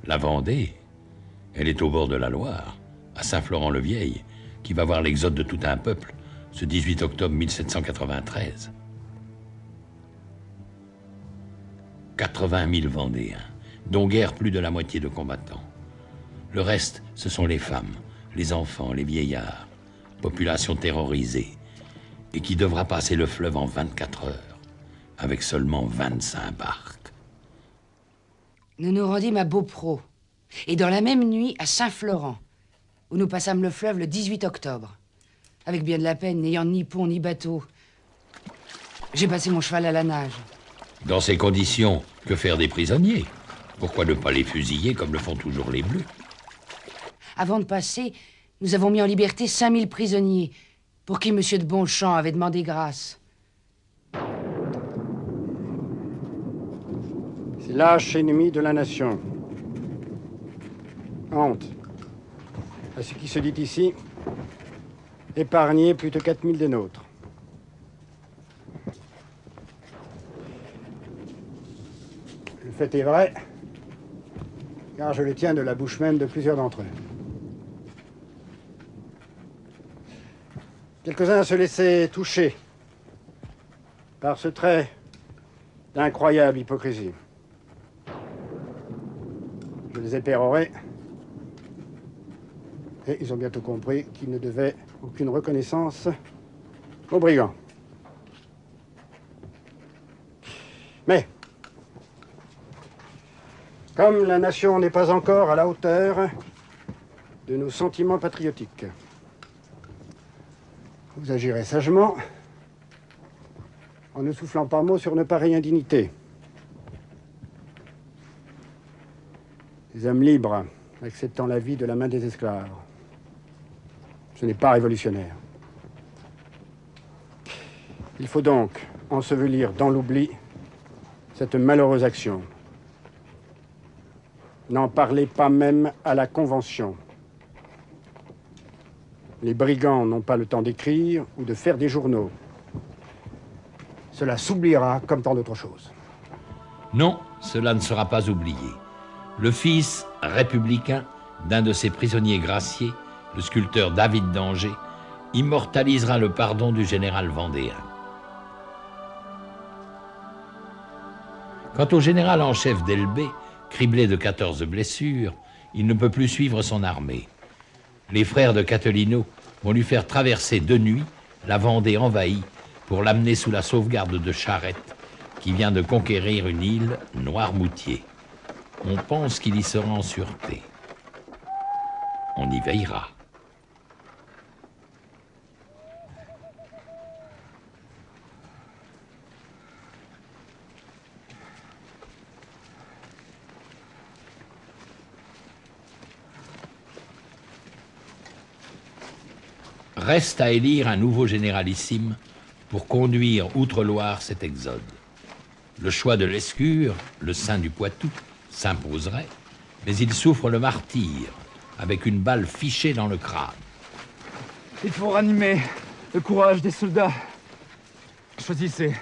La Vendée, elle est au bord de la Loire, à Saint-Florent-le-Vieil, qui va voir l'exode de tout un peuple, ce 18 octobre 1793. 80 000 Vendéens, dont guère plus de la moitié de combattants. Le reste, ce sont les femmes, les enfants, les vieillards, population terrorisée, et qui devra passer le fleuve en 24 heures, avec seulement 25 barques. Nous nous rendîmes à Beaupro, et dans la même nuit à Saint-Florent, où nous passâmes le fleuve le 18 octobre, avec bien de la peine, n'ayant ni pont ni bateau. J'ai passé mon cheval à la nage. Dans ces conditions, que faire des prisonniers? Pourquoi ne pas les fusiller comme le font toujours les Bleus? Avant de passer, nous avons mis en liberté 5000 prisonniers, pour qui M. de Bonchamp avait demandé grâce. C'est lâche ennemi de la nation. Honte à ce qui se dit ici, épargner plus de 4000 des nôtres. Le fait est vrai, car je le tiens de la bouche même de plusieurs d'entre eux. Quelques-uns se laissaient toucher par ce trait d'incroyable hypocrisie. Je les ai pérorés, et ils ont bientôt compris qu'ils ne devaient aucune reconnaissance aux brigands. Mais, comme la nation n'est pas encore à la hauteur de nos sentiments patriotiques, vous agirez sagement en ne soufflant pas mot sur une pareille indignité. Les âmes libres acceptant la vie de la main des esclaves, ce n'est pas révolutionnaire. Il faut donc ensevelir dans l'oubli cette malheureuse action. N'en parlez pas même à la Convention. Les brigands n'ont pas le temps d'écrire ou de faire des journaux. Cela s'oubliera comme tant d'autres choses. Non, cela ne sera pas oublié. Le fils républicain d'un de ses prisonniers graciés, le sculpteur David d'Angers, immortalisera le pardon du général vendéen. Quant au général en chef d'Elbé, criblé de 14 blessures, il ne peut plus suivre son armée. Les frères de Catelino vont lui faire traverser de nuit la Vendée envahie pour l'amener sous la sauvegarde de Charette, qui vient de conquérir une île, Noirmoutier. On pense qu'il y sera en sûreté. On y veillera. Reste à élire un nouveau généralissime pour conduire outre-Loire cet exode. Le choix de Lescure, le saint du Poitou, s'imposerait, mais il souffre le martyre, avec une balle fichée dans le crâne. Il faut ranimer le courage des soldats. Choisissez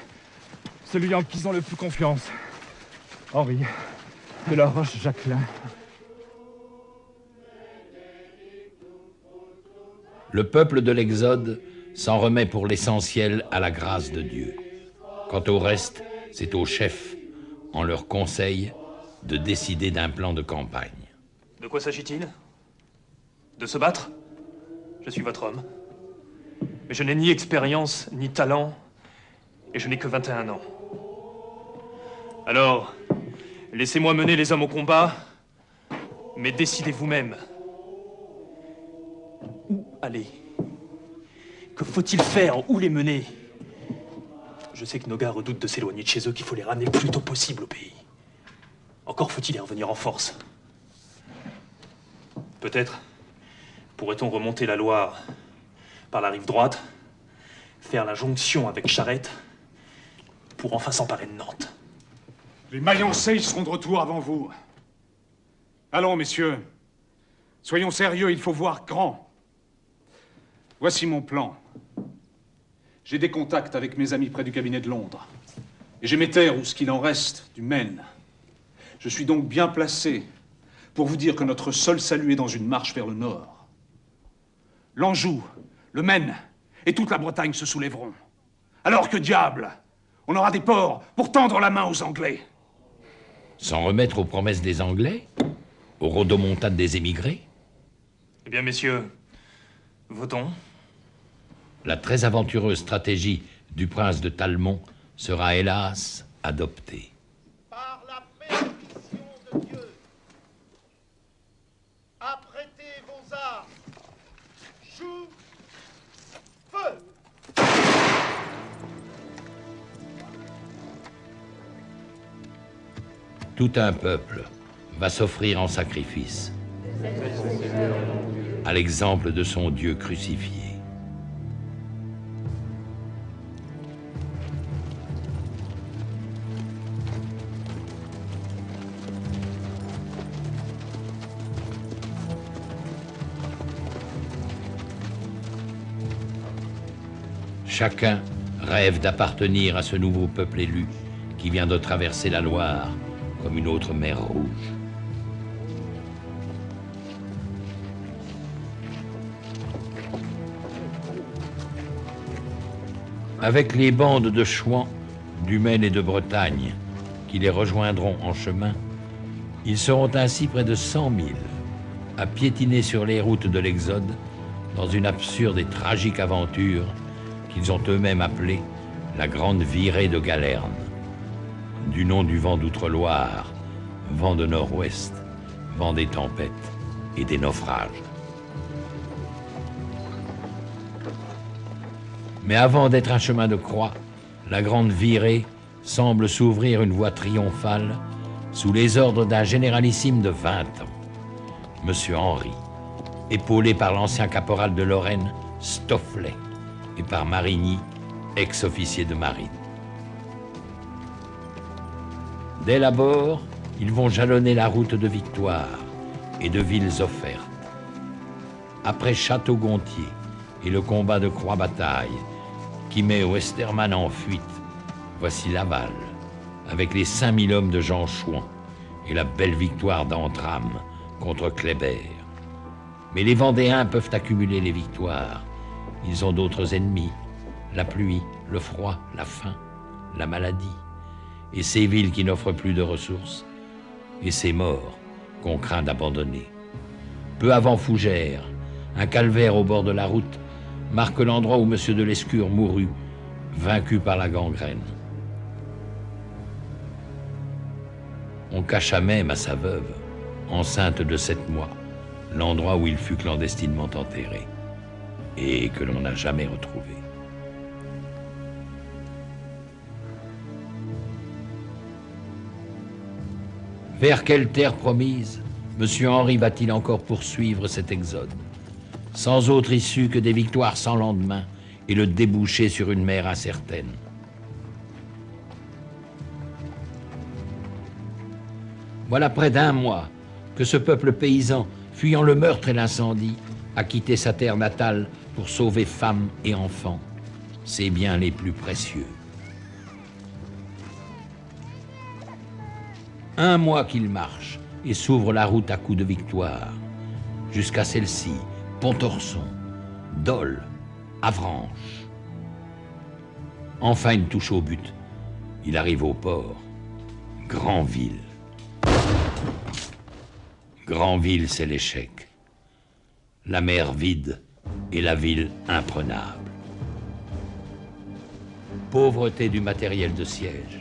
celui en qui ils ont le plus confiance. Henri de la Roche-Jacquelin. Le peuple de l'Exode s'en remet pour l'essentiel à la grâce de Dieu. Quant au reste, c'est aux chefs, en leur conseil, de décider d'un plan de campagne. De quoi s'agit-il? De se battre? Je suis votre homme. Mais je n'ai ni expérience, ni talent, et je n'ai que 21 ans. Alors, laissez-moi mener les hommes au combat, mais décidez vous-même. Où aller? Que faut-il faire? Où les mener? Je sais que nos gars redoutent de s'éloigner de chez eux, qu'il faut les ramener le plus tôt possible au pays. Encore faut-il y revenir en force. Peut-être pourrait-on remonter la Loire par la rive droite, faire la jonction avec Charette, pour enfin s'emparer de Nantes. Les Mayençais seront de retour avant vous. Allons, messieurs. Soyons sérieux, il faut voir grand. Voici mon plan. J'ai des contacts avec mes amis près du cabinet de Londres. Et j'ai mes terres, ou ce qu'il en reste, du Maine. Je suis donc bien placé pour vous dire que notre seul salut est dans une marche vers le nord. L'Anjou, le Maine et toute la Bretagne se soulèveront. Alors que diable, on aura des ports pour tendre la main aux Anglais. S'en remettre aux promesses des Anglais? Aux rodomontades des émigrés? Eh bien, messieurs, votons. La très aventureuse stratégie du prince de Talmont sera hélas adoptée. Par la bénédiction de Dieu, apprêtez vos armes. Joue, feu! Tout un peuple va s'offrir en sacrifice, à l'exemple de son Dieu crucifié. Chacun rêve d'appartenir à ce nouveau peuple élu qui vient de traverser la Loire comme une autre mer rouge. Avec les bandes de Chouans, du Maine et de Bretagne qui les rejoindront en chemin, ils seront ainsi près de 100 000 à piétiner sur les routes de l'Exode dans une absurde et tragique aventure qu'ils ont eux-mêmes appelée la Grande Virée de Galerne, du nom du vent d'Outre-Loire, vent de nord-ouest, vent des tempêtes et des naufrages. Mais avant d'être un chemin de croix, la Grande Virée semble s'ouvrir une voie triomphale sous les ordres d'un généralissime de 20 ans, Monsieur Henri, épaulé par l'ancien caporal de Lorraine, Stofflet, et par Marigny, ex-officier de marine. Dès l'abord, ils vont jalonner la route de victoire et de villes offertes. Après Château-Gontier et le combat de Croix-Bataille, qui met Westermann en fuite, voici Laval, avec les 5000 hommes de Jean Chouan et la belle victoire d'Antram contre Kléber. Mais les Vendéens peuvent accumuler les victoires. Ils ont d'autres ennemis, la pluie, le froid, la faim, la maladie, et ces villes qui n'offrent plus de ressources, et ces morts qu'on craint d'abandonner. Peu avant Fougères, un calvaire au bord de la route marque l'endroit où M. de Lescure mourut vaincu par la gangrène. On cacha même à sa veuve, enceinte de 7 mois, l'endroit où il fut clandestinement enterré et que l'on n'a jamais retrouvé. Vers quelle terre promise M. Henri va-t-il encore poursuivre cet exode, sans autre issue que des victoires sans lendemain et le débouché sur une mer incertaine? Voilà près d'1 mois que ce peuple paysan, fuyant le meurtre et l'incendie, a quitté sa terre natale pour sauver femmes et enfants, ses biens les plus précieux. 1 mois qu'il marche et s'ouvre la route à coups de victoire, jusqu'à celle-ci, Pontorson, Dole, Avranches. Enfin, il touche au but. Il arrive au port. Granville. Granville, c'est l'échec. La mer vide et la ville imprenable. Pauvreté du matériel de siège.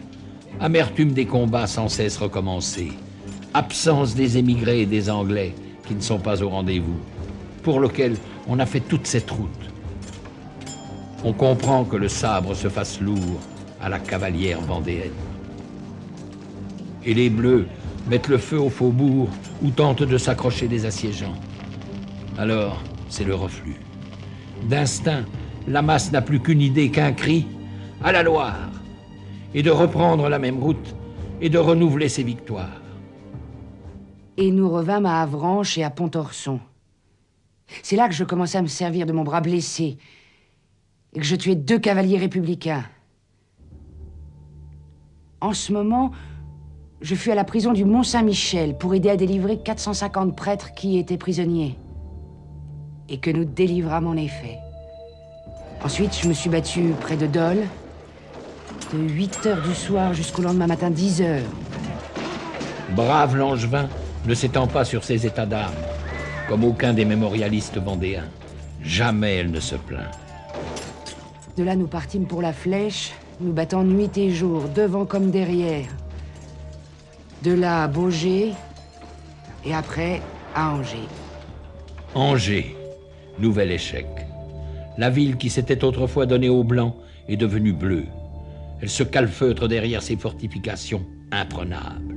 Amertume des combats sans cesse recommencés. Absence des émigrés et des Anglais qui ne sont pas au rendez-vous, pour lequel on a fait toute cette route. On comprend que le sabre se fasse lourd à la cavalière vendéenne. Et les Bleus mettent le feu au faubourg ou tentent de s'accrocher des assiégeants. Alors, c'est le reflux. D'instinct, la masse n'a plus qu'une idée, qu'un cri « à la Loire !» et de reprendre la même route et de renouveler ses victoires. Et nous revînmes à Avranches et à Pontorson. C'est là que je commençai à me servir de mon bras blessé et que je tuai 2 cavaliers républicains. En ce moment, je fus à la prison du Mont-Saint-Michel pour aider à délivrer 450 prêtres qui y étaient prisonniers. Et que nous délivrâmes en effet. Ensuite, je me suis battu près de Dole, de 8 heures du soir jusqu'au lendemain matin 10 heures. Brave Langevin ne s'étend pas sur ses états d'âme, comme aucun des mémorialistes vendéens. Jamais elle ne se plaint. De là, nous partîmes pour la Flèche, nous battant nuit et jour, devant comme derrière. De là à Baugé, et après à Angers. Angers, nouvel échec. La ville qui s'était autrefois donnée aux Blancs est devenue bleue. Elle se calfeutre derrière ses fortifications imprenables.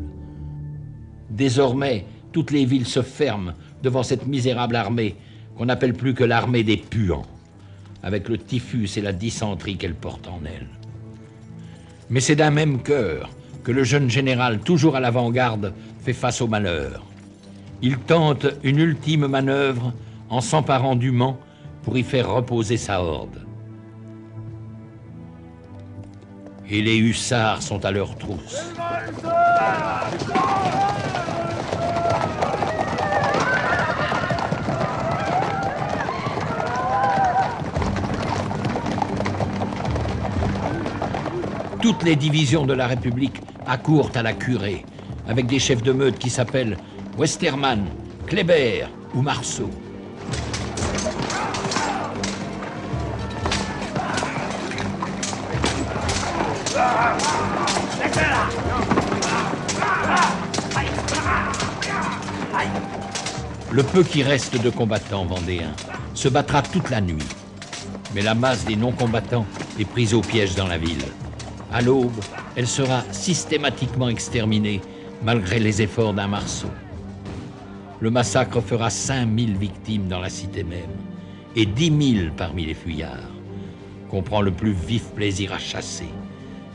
Désormais, toutes les villes se ferment devant cette misérable armée qu'on n'appelle plus que l'armée des puants, avec le typhus et la dysenterie qu'elle porte en elle. Mais c'est d'un même cœur que le jeune général, toujours à l'avant-garde, fait face au malheur. Il tente une ultime manœuvre en s'emparant du Mans pour y faire reposer sa horde. Et les hussards sont à leur trousse. Toutes les divisions de la République accourent à la curée, avec des chefs de meute qui s'appellent Westermann, Kléber ou Marceau. Le peu qui reste de combattants vendéens se battra toute la nuit. Mais la masse des non-combattants est prise au piège dans la ville. À l'aube, elle sera systématiquement exterminée, malgré les efforts d'un Marceau. Le massacre fera 5000 victimes dans la cité même, et 10 000 parmi les fuyards, qu'on prend le plus vif plaisir à chasser,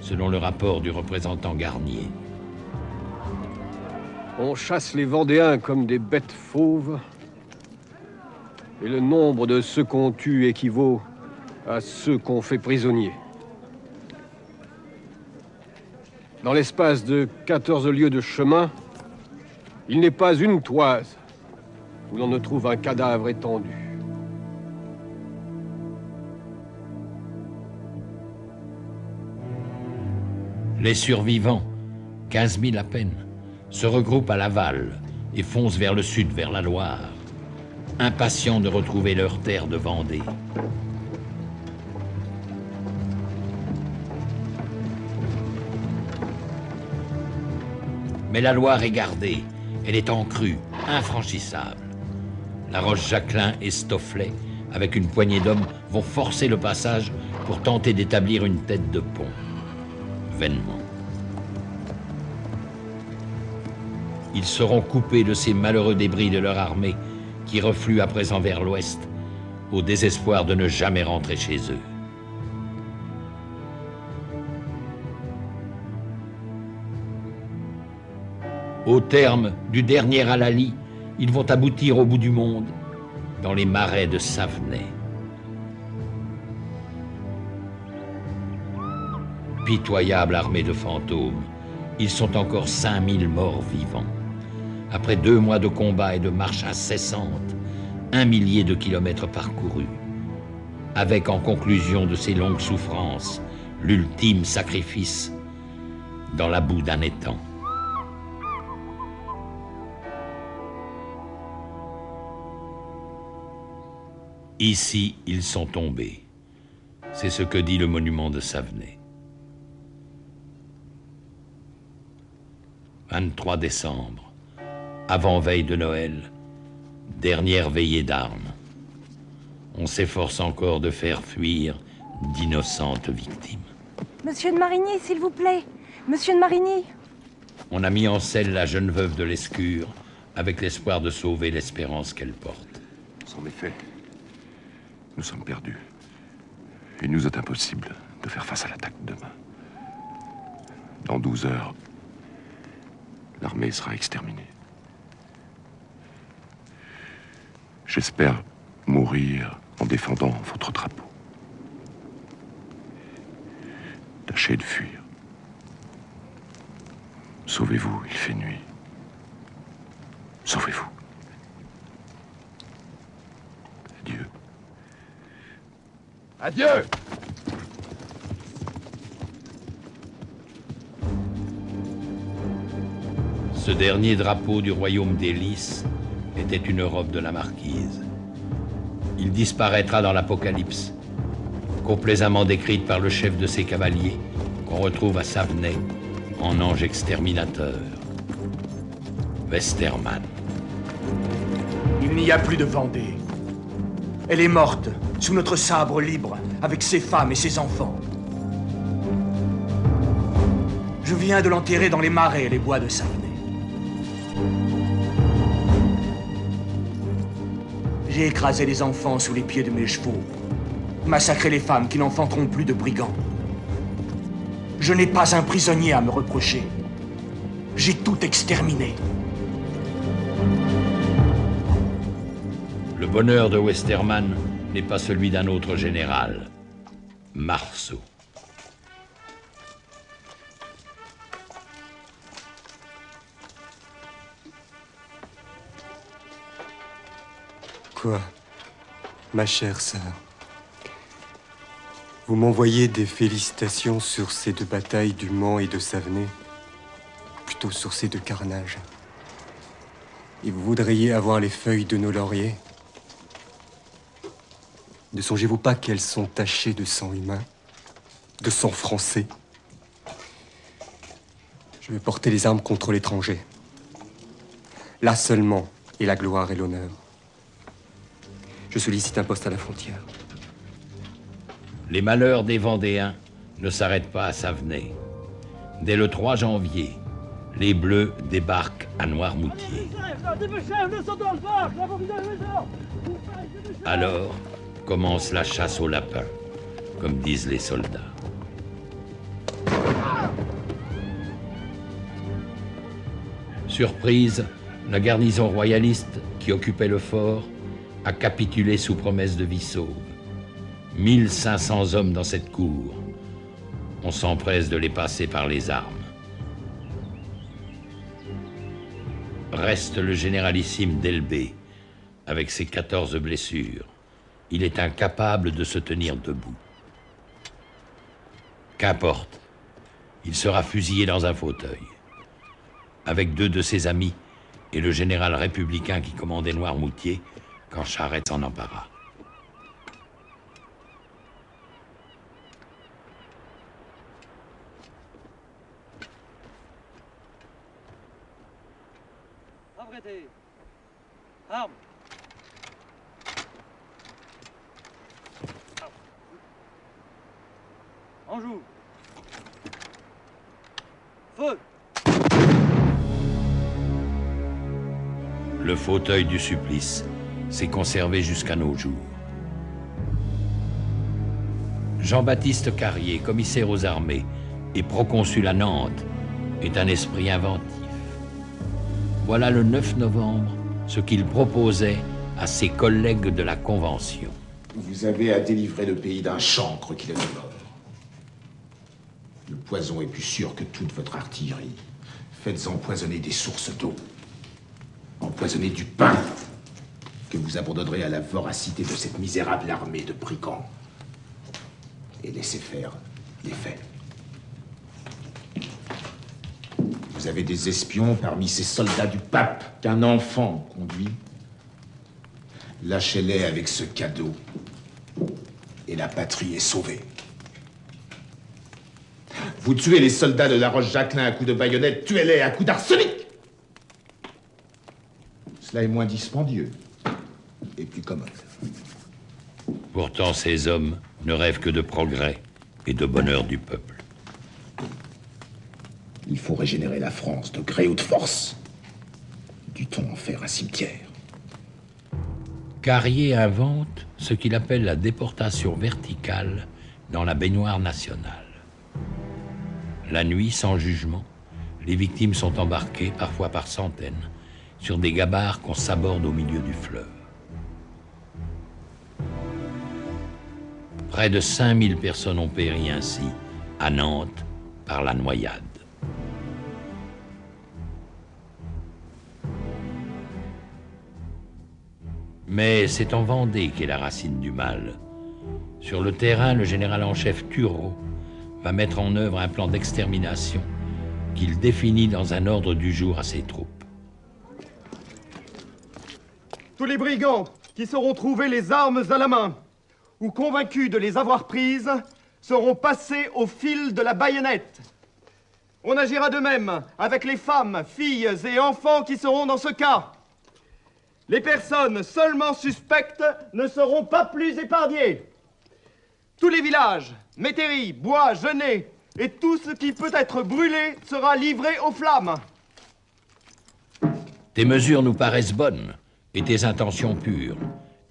selon le rapport du représentant Garnier. On chasse les Vendéens comme des bêtes fauves, et le nombre de ceux qu'on tue équivaut à ceux qu'on fait prisonniers. Dans l'espace de 14 lieues de chemin, il n'est pas une toise où l'on ne trouve un cadavre étendu. Les survivants, 15 000 à peine, se regroupent à Laval et foncent vers le sud, vers la Loire, impatients de retrouver leur terre de Vendée. Mais la Loire est gardée. Elle est en crue, infranchissable. La Roche-Jacquelin et Stofflet, avec une poignée d'hommes, vont forcer le passage pour tenter d'établir une tête de pont. Vainement. Ils seront coupés de ces malheureux débris de leur armée qui refluent à présent vers l'ouest, au désespoir de ne jamais rentrer chez eux. Au terme du dernier Alali, ils vont aboutir au bout du monde, dans les marais de Savenay. Pitoyable armée de fantômes, ils sont encore 5000 morts vivants. Après 2 mois de combats et de marches incessantes, 1 millier de kilomètres parcourus, avec en conclusion de ces longues souffrances, l'ultime sacrifice dans la boue d'un étang. Ici, ils sont tombés. C'est ce que dit le monument de Savenay. 23 décembre, avant-veille de Noël, dernière veillée d'armes. On s'efforce encore de faire fuir d'innocentes victimes. Monsieur de Marigny, s'il vous plaît. Monsieur de Marigny. On a mis en selle la jeune veuve de Lescure, avec l'espoir de sauver l'espérance qu'elle porte. C'en est fait. Nous sommes perdus. Il nous est impossible de faire face à l'attaque demain. Dans 12 heures, l'armée sera exterminée. J'espère mourir en défendant votre drapeau. Tâchez de fuir. Sauvez-vous, il fait nuit. Sauvez-vous. Adieu. Adieu! Ce dernier drapeau du royaume des Lys était une robe de la marquise. Il disparaîtra dans l'Apocalypse, complaisamment décrite par le chef de ses cavaliers, qu'on retrouve à Savenay, en ange exterminateur. Westermann. Il n'y a plus de Vendée. Elle est morte, sous notre sabre libre, avec ses femmes et ses enfants. Je viens de l'enterrer dans les marais et les bois de Savenay. J'ai écrasé les enfants sous les pieds de mes chevaux, massacré les femmes qui n'enfanteront plus de brigands. Je n'ai pas un prisonnier à me reprocher. J'ai tout exterminé. Le bonheur de Westermann n'est pas celui d'un autre général, Marceau. Quoi, ma chère sœur? Vous m'envoyez des félicitations sur ces 2 batailles du Mans et de Savenay, plutôt sur ces 2 carnages. Et vous voudriez avoir les feuilles de nos lauriers? Ne songez-vous pas qu'elles sont tachées de sang humain, de sang français? Je vais porter les armes contre l'étranger. Là seulement est la gloire et l'honneur. Je sollicite un poste à la frontière. Les malheurs des Vendéens ne s'arrêtent pas à Savenay. Dès le 3 janvier, les Bleus débarquent à Noirmoutier. Alors commence la chasse aux lapins, comme disent les soldats. Surprise, la garnison royaliste qui occupait le fort a capitulé sous promesse de vie sauve. 1500 hommes dans cette cour. On s'empresse de les passer par les armes. Reste le généralissime d'Elbé, avec ses 14 blessures. Il est incapable de se tenir debout. Qu'importe, il sera fusillé dans un fauteuil, avec 2 de ses amis et le général républicain qui commandait Noirmoutier quand Charette s'en empara. prêter. Armes. En joue. Feu. Le fauteuil du supplice s'est conservé jusqu'à nos jours. Jean-Baptiste Carrier, commissaire aux armées et proconsul à Nantes, est un esprit inventif. Voilà le 9 novembre ce qu'il proposait à ses collègues de la Convention. Vous avez à délivrer le pays d'un chancre qui le dévore. Le poison est plus sûr que toute votre artillerie. Faites empoisonner des sources d'eau. Empoisonnez du pain que vous abandonnerez à la voracité de cette misérable armée de brigands. Et laissez faire les faits. Vous avez des espions parmi ces soldats du pape qu'un enfant conduit. Lâchez-les avec ce cadeau et la patrie est sauvée. Vous tuez les soldats de la Roche-Jacquelin à coups de baïonnette, tuez-les à coups d'arsenic. Cela est moins dispendieux et plus commode. Pourtant, ces hommes ne rêvent que de progrès et de bonheur du peuple. Il faut régénérer la France de gré ou de force. Dut-on en faire un cimetière? Carrier invente ce qu'il appelle la déportation verticale dans la baignoire nationale. La nuit, sans jugement, les victimes sont embarquées, parfois par centaines, sur des gabarres qu'on saborde au milieu du fleuve. Près de 5000 personnes ont péri ainsi, à Nantes, par la noyade. Mais c'est en Vendée qu'est la racine du mal. Sur le terrain, le général en chef Turreau va mettre en œuvre un plan d'extermination qu'il définit dans un ordre du jour à ses troupes. Tous les brigands qui sauront trouver les armes à la main ou convaincus de les avoir prises seront passés au fil de la baïonnette. On agira de même avec les femmes, filles et enfants qui seront dans ce cas. Les personnes seulement suspectes ne seront pas plus épargnées. Tous les villages, métairies, bois, genêts et tout ce qui peut être brûlé sera livré aux flammes. Tes mesures nous paraissent bonnes et tes intentions pures.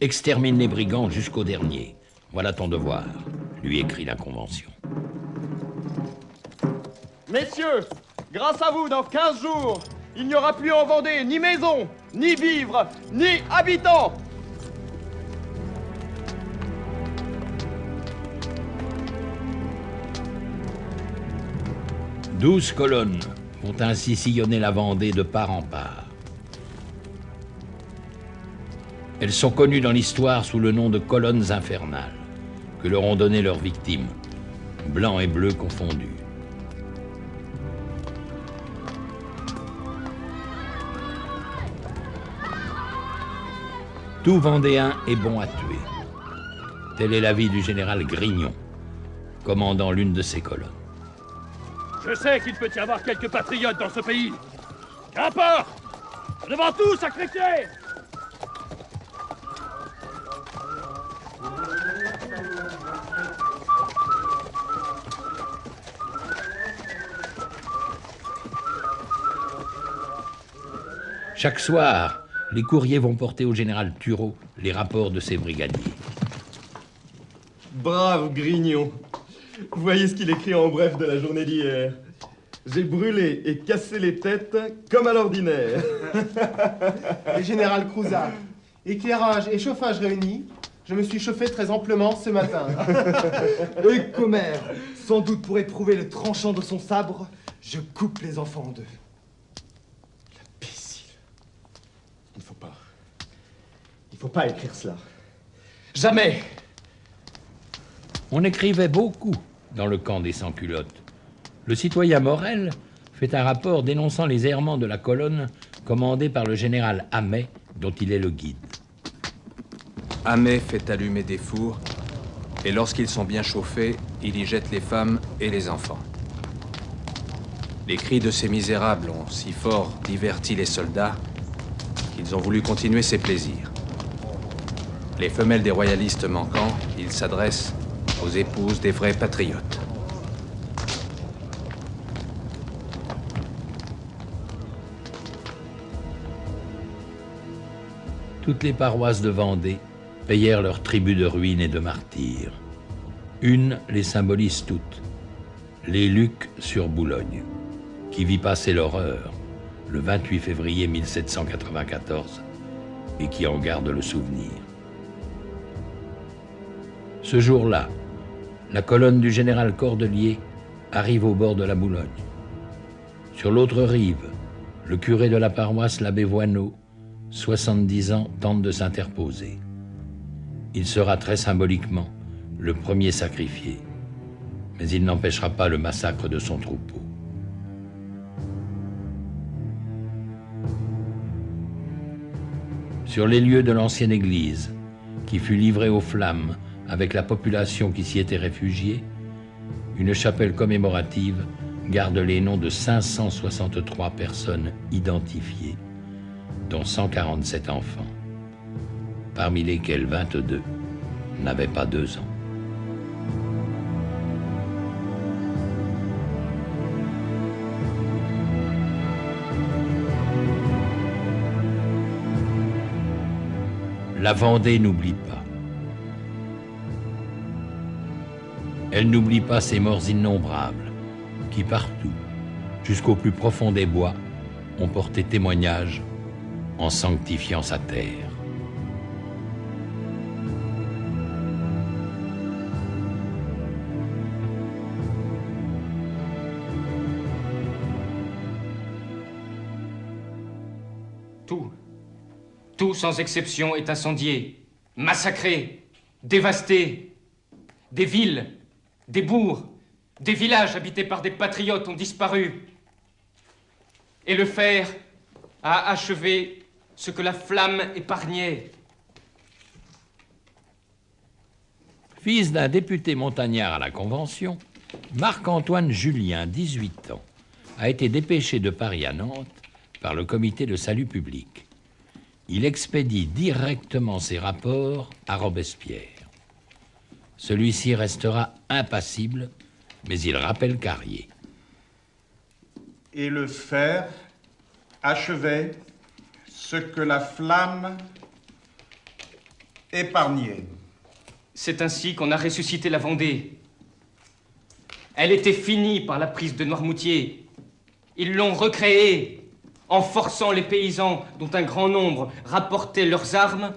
Extermine les brigands jusqu'au dernier. Voilà ton devoir, lui écrit la Convention. Messieurs, grâce à vous, dans 15 jours, il n'y aura plus en Vendée ni maison, ni vivres, ni habitants. « 12 colonnes vont ainsi sillonner la Vendée de part en part. Elles sont connues dans l'histoire sous le nom de colonnes infernales, que leur ont donné leurs victimes, blancs et bleus confondus. Tout Vendéen est bon à tuer. Tel est l'avis du général Grignon, commandant l'une de ces colonnes. Je sais qu'il peut y avoir quelques patriotes dans ce pays. Qu'importe! Devant tout, sacrifier! Chaque soir, les courriers vont porter au général Turreau les rapports de ses brigadiers. Brave Grignon. Vous voyez ce qu'il écrit en bref de la journée d'hier. J'ai brûlé et cassé les têtes comme à l'ordinaire. Le général Crouzat, éclairage et chauffage réunis, je me suis chauffé très amplement ce matin. Et commère, sans doute pour éprouver le tranchant de son sabre, je coupe les enfants en deux. L'imbécile. Il ne faut pas écrire cela. Jamais. On écrivait beaucoup dans le camp des sans-culottes. Le citoyen Morel fait un rapport dénonçant les errements de la colonne commandée par le général Hamet, dont il est le guide. Hamet fait allumer des fours, et lorsqu'ils sont bien chauffés, il y jette les femmes et les enfants. Les cris de ces misérables ont si fort diverti les soldats qu'ils ont voulu continuer ces plaisirs. Les femelles des royalistes manquant, ils s'adressent aux épouses des vrais patriotes. Toutes les paroisses de Vendée payèrent leur tribut de ruines et de martyrs. Une les symbolise toutes, les Lucs sur Boulogne, qui vit passer l'horreur le 28 février 1794 et qui en garde le souvenir. Ce jour-là, la colonne du général Cordelier arrive au bord de la Boulogne. Sur l'autre rive, le curé de la paroisse, l'abbé Voineau, 70 ans, tente de s'interposer. Il sera très symboliquement le premier sacrifié, mais il n'empêchera pas le massacre de son troupeau. Sur les lieux de l'ancienne église, qui fut livrée aux flammes avec la population qui s'y était réfugiée, une chapelle commémorative garde les noms de 563 personnes identifiées, dont 147 enfants, parmi lesquels 22 n'avaient pas 2 ans. La Vendée n'oublie pas. Elle n'oublie pas ces morts innombrables qui partout, jusqu'au plus profond des bois, ont porté témoignage en sanctifiant sa terre. Tout sans exception est incendié, massacré, dévasté. Des villes, des bourgs, des villages habités par des patriotes ont disparu. Et le fer a achevé ce que la flamme épargnait. Fils d'un député montagnard à la Convention, Marc-Antoine Julien, 18 ans, a été dépêché de Paris à Nantes par le Comité de salut public. Il expédie directement ses rapports à Robespierre. Celui-ci restera impassible, mais il rappelle Carrier. Et le fer achevait ce que la flamme épargnait. C'est ainsi qu'on a ressuscité la Vendée. Elle était finie par la prise de Noirmoutier. Ils l'ont recréée en forçant les paysans, dont un grand nombre rapportaient leurs armes,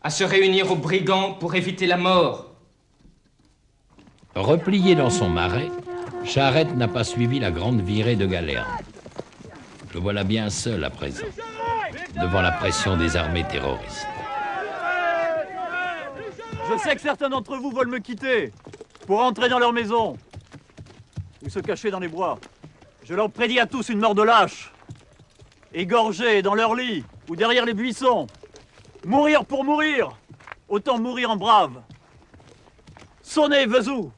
à se réunir aux brigands pour éviter la mort. Replié dans son marais, Charette n'a pas suivi la grande virée de Galerne. Le voilà bien seul à présent, devant la pression des armées terroristes. Je sais que certains d'entre vous veulent me quitter pour entrer dans leur maison ou se cacher dans les bois. Je leur prédis à tous une mort de lâche, égorgés dans leur lit ou derrière les buissons. Mourir pour mourir, autant mourir en brave. Sonnez, Vezou!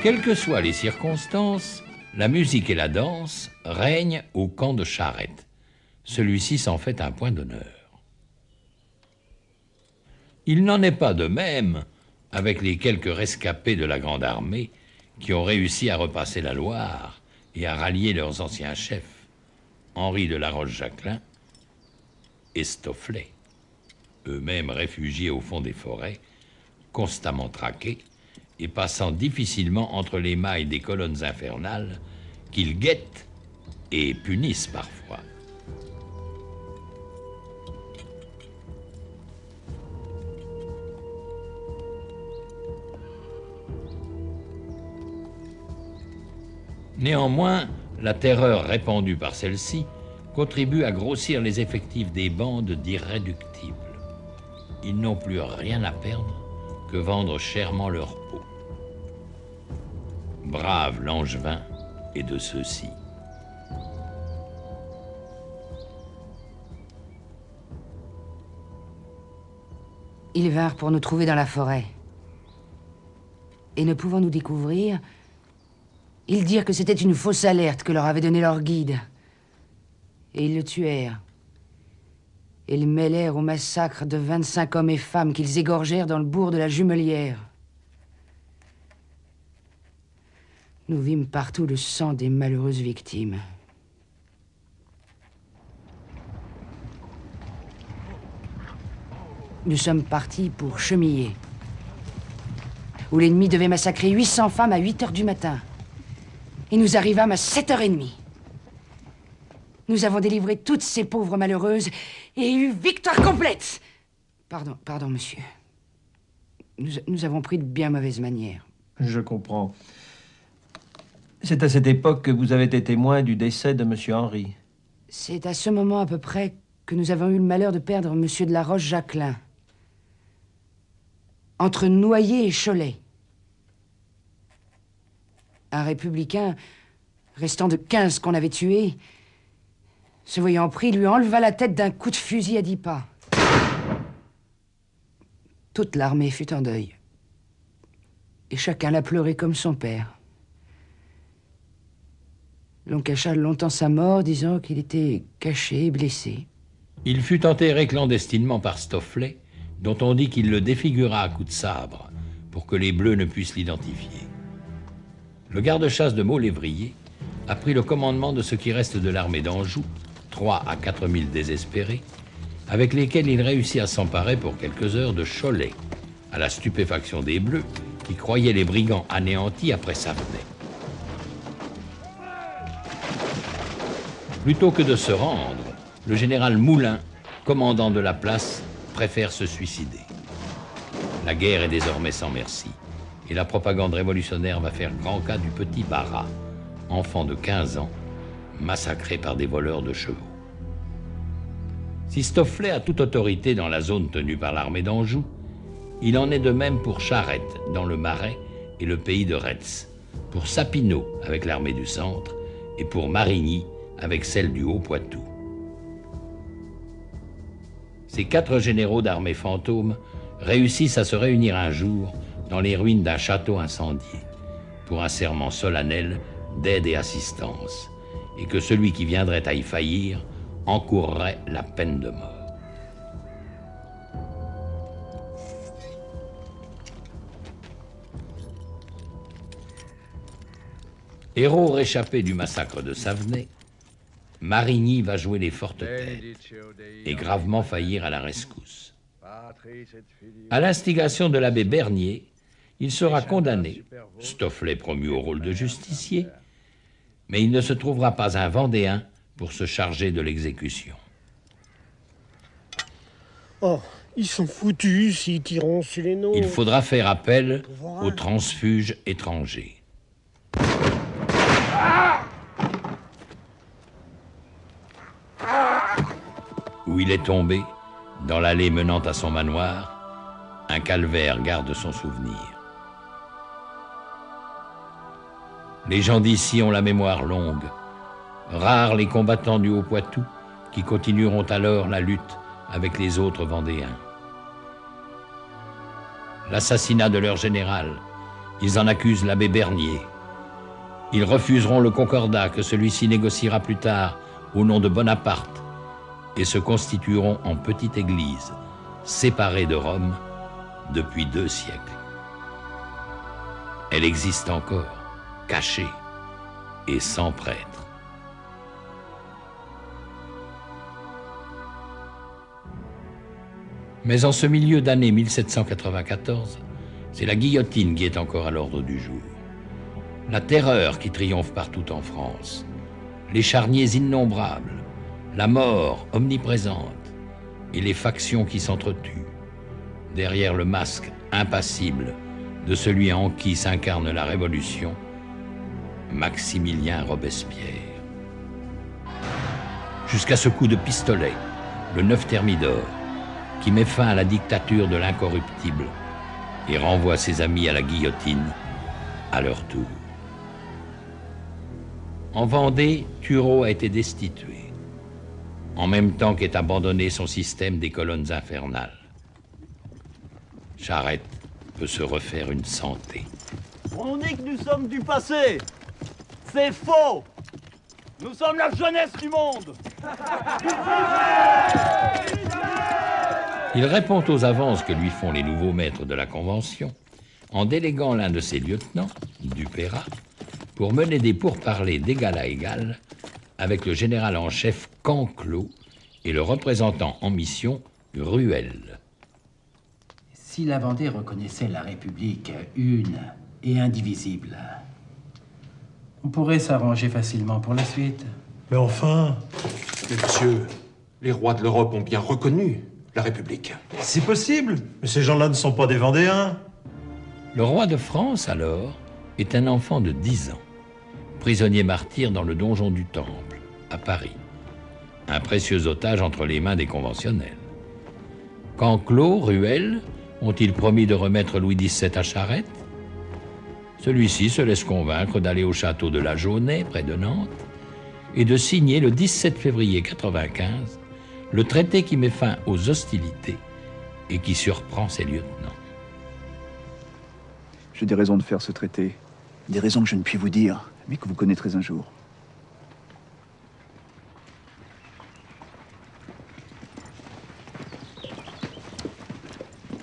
Quelles que soient les circonstances, la musique et la danse règnent au camp de Charette. Celui-ci s'en fait un point d'honneur. Il n'en est pas de même avec les quelques rescapés de la Grande Armée qui ont réussi à repasser la Loire et à rallier leurs anciens chefs, Henri de La Roche-Jacquelin et Stofflet, eux-mêmes réfugiés au fond des forêts, constamment traqués, et passant difficilement entre les mailles des colonnes infernales qu'ils guettent et punissent parfois. Néanmoins, la terreur répandue par celle-ci contribue à grossir les effectifs des bandes d'irréductibles. Ils n'ont plus rien à perdre que vendre chèrement leur peau. Brave Langevin est de ceux-ci. Ils vinrent pour nous trouver dans la forêt. Et ne pouvant nous découvrir, ils dirent que c'était une fausse alerte que leur avait donnée leur guide. Et ils le tuèrent. Et le mêlèrent au massacre de 25 hommes et femmes qu'ils égorgèrent dans le bourg de la Jumelière. Nous vîmes partout le sang des malheureuses victimes. Nous sommes partis pour Chemillé, où l'ennemi devait massacrer 800 femmes à 8 heures du matin. Et nous arrivâmes à 7h30. Nous avons délivré toutes ces pauvres malheureuses et eu victoire complète. Pardon, monsieur. Nous avons pris de bien mauvaises manières. Je comprends. C'est à cette époque que vous avez été témoin du décès de monsieur Henri. C'est à ce moment à peu près que nous avons eu le malheur de perdre monsieur de la Roche-Jacquelin. Entre Noyer et Cholet. Un républicain, restant de 15 qu'on avait tués, se voyant pris, lui enleva la tête d'un coup de fusil à 10 pas. Toute l'armée fut en deuil. Et chacun l'a pleuré comme son père. L'on cacha longtemps sa mort, disant qu'il était caché et blessé. Il fut enterré clandestinement par Stofflet, dont on dit qu'il le défigura à coups de sabre, pour que les Bleus ne puissent l'identifier. Le garde-chasse de Maulévrier a pris le commandement de ce qui reste de l'armée d'Anjou, 3 à 4 000 désespérés, avec lesquels il réussit à s'emparer pour quelques heures de Cholet, à la stupéfaction des Bleus, qui croyaient les brigands anéantis après Savenay. Plutôt que de se rendre, le général Moulin, commandant de la place, préfère se suicider. La guerre est désormais sans merci, et la propagande révolutionnaire va faire grand cas du petit Barras, enfant de 15 ans, massacré par des voleurs de chevaux. Si Stofflet a toute autorité dans la zone tenue par l'armée d'Anjou, il en est de même pour Charette, dans le Marais, et le pays de Retz, pour Sapineau, avec l'armée du Centre, et pour Marigny, avec celle du Haut-Poitou. Ces 4 généraux d'armée fantôme réussissent à se réunir un jour dans les ruines d'un château incendié, pour un serment solennel d'aide et assistance, et que celui qui viendrait à y faillir encourrait la peine de mort. Héros réchappé du massacre de Savenay, Marigny va jouer les fortes têtes et gravement faillir à la rescousse. À l'instigation de l'abbé Bernier, il sera condamné, Stofflet promu au rôle de justicier, mais il ne se trouvera pas un Vendéen pour se charger de l'exécution. Oh, ils sont foutus s'ils tireront sur les nôtres. Il faudra faire appel aux transfuges étrangers. Où il est tombé, dans l'allée menant à son manoir, un calvaire garde son souvenir. Les gens d'ici ont la mémoire longue. Rares les combattants du Haut-Poitou qui continueront alors la lutte avec les autres Vendéens. L'assassinat de leur général, ils en accusent l'abbé Bernier. Ils refuseront le concordat que celui-ci négociera plus tard au nom de Bonaparte et se constitueront en petite église, séparée de Rome depuis 2 siècles. Elle existe encore, cachée et sans prêtre. Mais en ce milieu d'année 1794, c'est la guillotine qui est encore à l'ordre du jour. La terreur qui triomphe partout en France, les charniers innombrables, la mort omniprésente et les factions qui s'entretuent, derrière le masque impassible de celui en qui s'incarne la Révolution, Maximilien Robespierre. Jusqu'à ce coup de pistolet, le 9 Thermidor, qui met fin à la dictature de l'incorruptible et renvoie ses amis à la guillotine à leur tour. En Vendée, Turreau a été destitué, en même temps qu'est abandonné son système des colonnes infernales. Charette peut se refaire une santé. On dit que nous sommes du passé. C'est faux. Nous sommes la jeunesse du monde. Il répond aux avances que lui font les nouveaux maîtres de la Convention en déléguant l'un de ses lieutenants, Dupérat, pour mener des pourparlers d'égal à égal avec le général en chef Canclos et le représentant en mission, Ruel. Si la Vendée reconnaissait la République une et indivisible, on pourrait s'arranger facilement pour la suite. Mais enfin... Mais monsieur, les rois de l'Europe ont bien reconnu la République. C'est possible, mais ces gens-là ne sont pas des Vendéens. Le roi de France, alors, est un enfant de 10 ans, prisonnier martyr dans le donjon du Temple, à Paris. Un précieux otage entre les mains des conventionnels. Canclos, Ruel, ont-ils promis de remettre Louis XVII à Charette? Celui-ci se laisse convaincre d'aller au château de la Jaunais, près de Nantes, et de signer le 17 février 95 le traité qui met fin aux hostilités et qui surprend ses lieutenants. J'ai des raisons de faire ce traité. Des raisons que je ne puis vous dire, mais que vous connaîtrez un jour.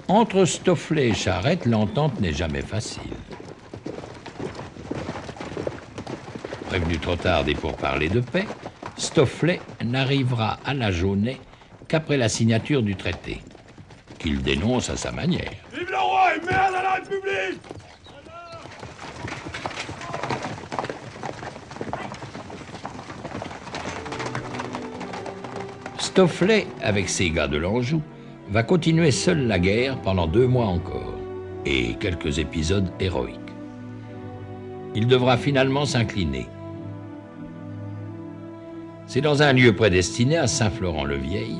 Entre Stofflet et Charette, l'entente n'est jamais facile. Prévenu trop tard des pourparlers de paix, Stofflet n'arrivera à la Jaunais qu'après la signature du traité, qu'il dénonce à sa manière. Vive le roi et merde à la République! Stofflet, avec ses gars de l'Anjou, va continuer seul la guerre pendant 2 mois encore, et quelques épisodes héroïques. Il devra finalement s'incliner. C'est dans un lieu prédestiné à Saint-Florent-le-Vieil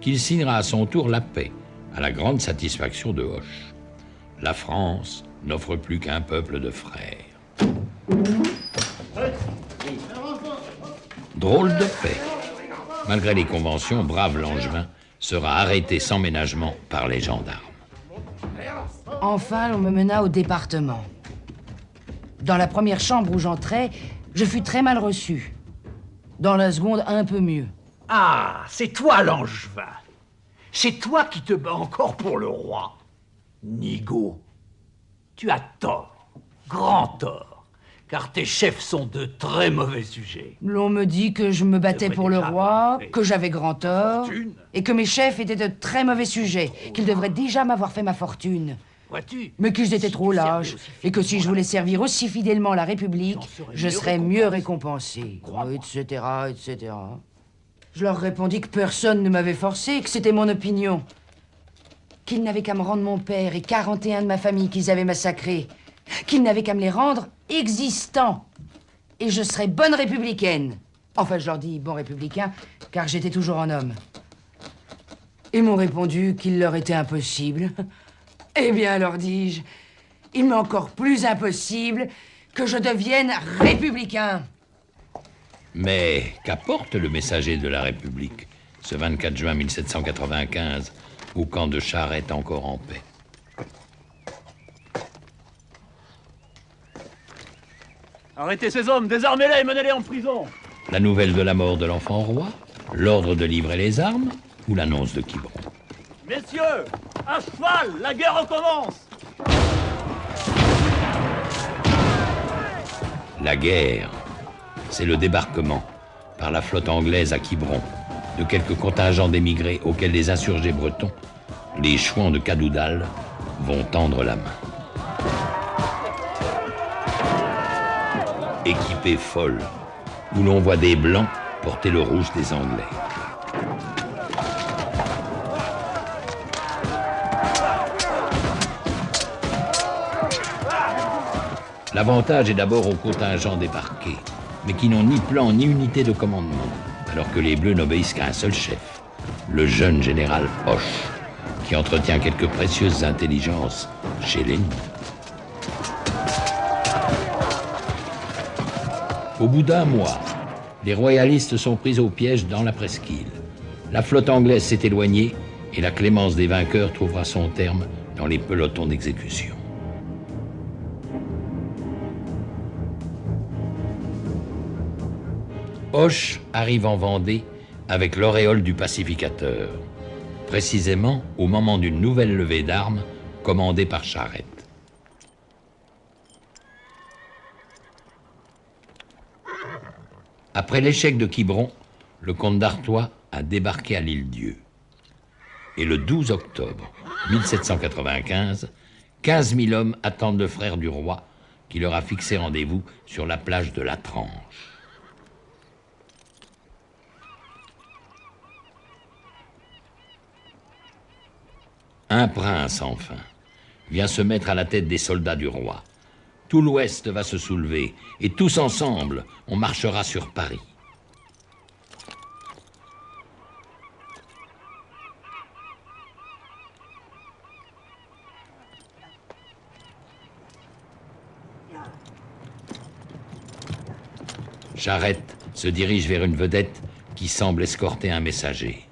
qu'il signera à son tour la paix, à la grande satisfaction de Hoche. La France n'offre plus qu'un peuple de frères. Drôle de paix. Malgré les conventions, brave Langevin sera arrêté sans ménagement par les gendarmes. Enfin, on me mena au département. Dans la première chambre où j'entrais, je fus très mal reçu. Dans la seconde, un peu mieux. Ah, c'est toi, Langevin. C'est toi qui te bats encore pour le roi. Nigaud, tu as tort, grand tort, car tes chefs sont de très mauvais sujets. L'on me dit que je me battais pour le roi, que j'avais grand tort, et que mes chefs étaient de très mauvais sujets, qu'ils devraient déjà m'avoir fait ma fortune. Mais qu'ils étaient trop lâches, et que si je voulais servir aussi fidèlement la République, je serais mieux récompensé, etc., etc. Je leur répondis que personne ne m'avait forcé, que c'était mon opinion. Qu'ils n'avaient qu'à me rendre mon père et 41 de ma famille qu'ils avaient massacrés. Qu'ils n'avaient qu'à me les rendre existants. Et je serais bonne républicaine. Enfin, je leur dis bon républicain, car j'étais toujours un homme. Ils m'ont répondu qu'il leur était impossible. Eh bien, leur dis-je, il m'est encore plus impossible que je devienne républicain. Mais qu'apporte le messager de la République, ce 24 juin 1795, au camp de Charette encore en paix? Arrêtez ces hommes, désarmez-les et menez-les en prison. La nouvelle de la mort de l'enfant roi, l'ordre de livrer les armes ou l'annonce de Quiberon? Messieurs, à cheval, la guerre recommence. La guerre, c'est le débarquement par la flotte anglaise à Quiberon de quelques contingents d'émigrés auxquels les insurgés bretons, les chouans de Cadoudal, vont tendre la main. Équipée folle, où l'on voit des blancs porter le rouge des Anglais. L'avantage est d'abord aux contingents débarqués, mais qui n'ont ni plan ni unité de commandement, alors que les Bleus n'obéissent qu'à un seul chef, le jeune général Hoche, qui entretient quelques précieuses intelligences chez l'ennemi. Au bout d'un mois, les royalistes sont pris au piège dans la presqu'île. La flotte anglaise s'est éloignée et la clémence des vainqueurs trouvera son terme dans les pelotons d'exécution. Hoche arrive en Vendée avec l'auréole du pacificateur, précisément au moment d'une nouvelle levée d'armes commandée par Charette. Après l'échec de Quiberon, le comte d'Artois a débarqué à l'Île-Dieu. Et le 12 octobre 1795, 15 000 hommes attendent le frère du roi qui leur a fixé rendez-vous sur la plage de la Tranche. Un prince, enfin, vient se mettre à la tête des soldats du roi. Tout l'Ouest va se soulever, et tous ensemble, on marchera sur Paris. Charette se dirige vers une vedette qui semble escorter un messager.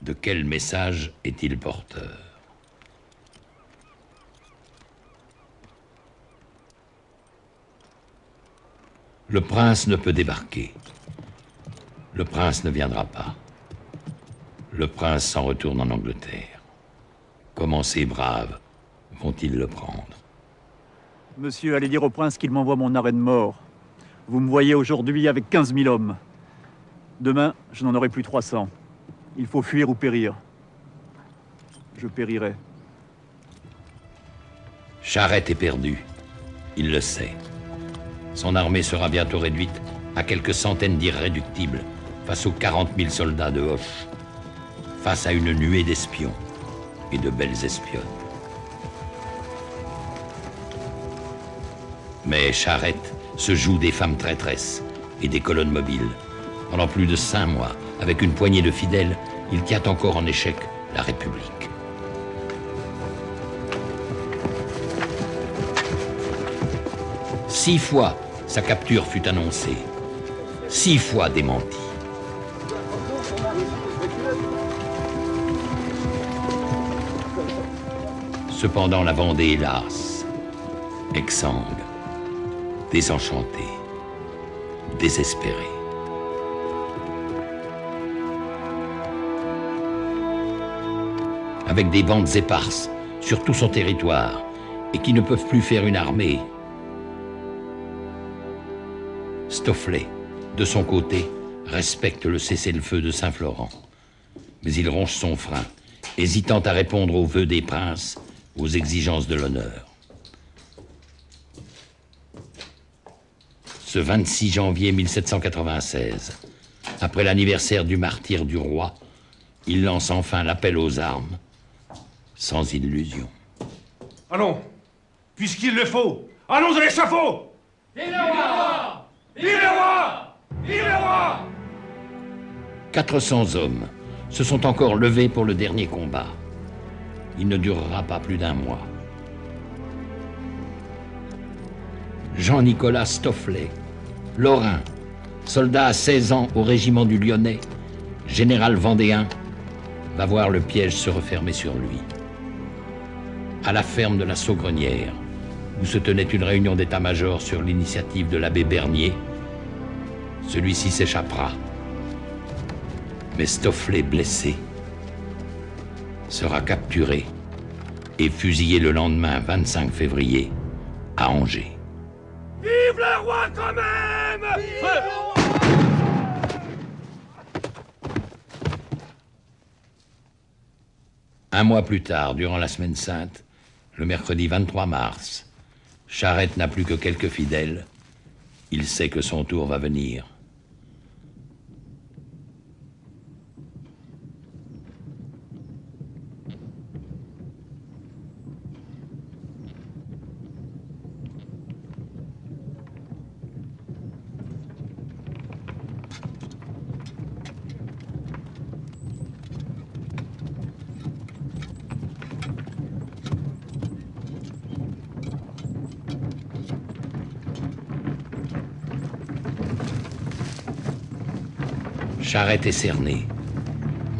De quel message est-il porteur? Le prince ne peut débarquer. Le prince ne viendra pas. Le prince s'en retourne en Angleterre. Comment ces braves vont-ils le prendre? Monsieur, allez dire au prince qu'il m'envoie mon arrêt de mort. Vous me voyez aujourd'hui avec 15 000 hommes. Demain, je n'en aurai plus 300. Il faut fuir ou périr. Je périrai. Charette est perdu. Il le sait. Son armée sera bientôt réduite à quelques centaines d'irréductibles face aux 40 000 soldats de Hoche, face à une nuée d'espions et de belles espionnes. Mais Charette se joue des femmes traîtresses et des colonnes mobiles. Pendant plus de 5 mois, avec une poignée de fidèles, il tient encore en échec la République. Six fois, sa capture fut annoncée. 6 fois démentie. Cependant, la Vendée est lasse, exsangue, désenchantée, désespérée. Avec des bandes éparses sur tout son territoire et qui ne peuvent plus faire une armée. Stofflet, de son côté, respecte le cessez-le-feu de Saint-Florent. Mais il ronge son frein, hésitant à répondre aux vœux des princes, aux exigences de l'honneur. Ce 26 janvier 1796, après l'anniversaire du martyre du roi, il lance enfin l'appel aux armes, sans illusion. Allons, puisqu'il le faut, allons à l'échafaud! Vive le roi! Vive le roi! Vive le roi! 400 hommes se sont encore levés pour le dernier combat. Il ne durera pas plus d'1 mois. Jean-Nicolas Stofflet, Lorrain, soldat à 16 ans au régiment du Lyonnais, général vendéen, va voir le piège se refermer sur lui. À la ferme de la Saugrenière, où se tenait une réunion d'état-major sur l'initiative de l'abbé Bernier, celui-ci s'échappera. Mais Stofflet, blessé, sera capturé et fusillé le lendemain 25 février à Angers. Vive le roi quand même! Vive le roi! Un mois plus tard, durant la Semaine Sainte, le mercredi 23 mars, Charette n'a plus que quelques fidèles. Il sait que son tour va venir. Charette est cerné,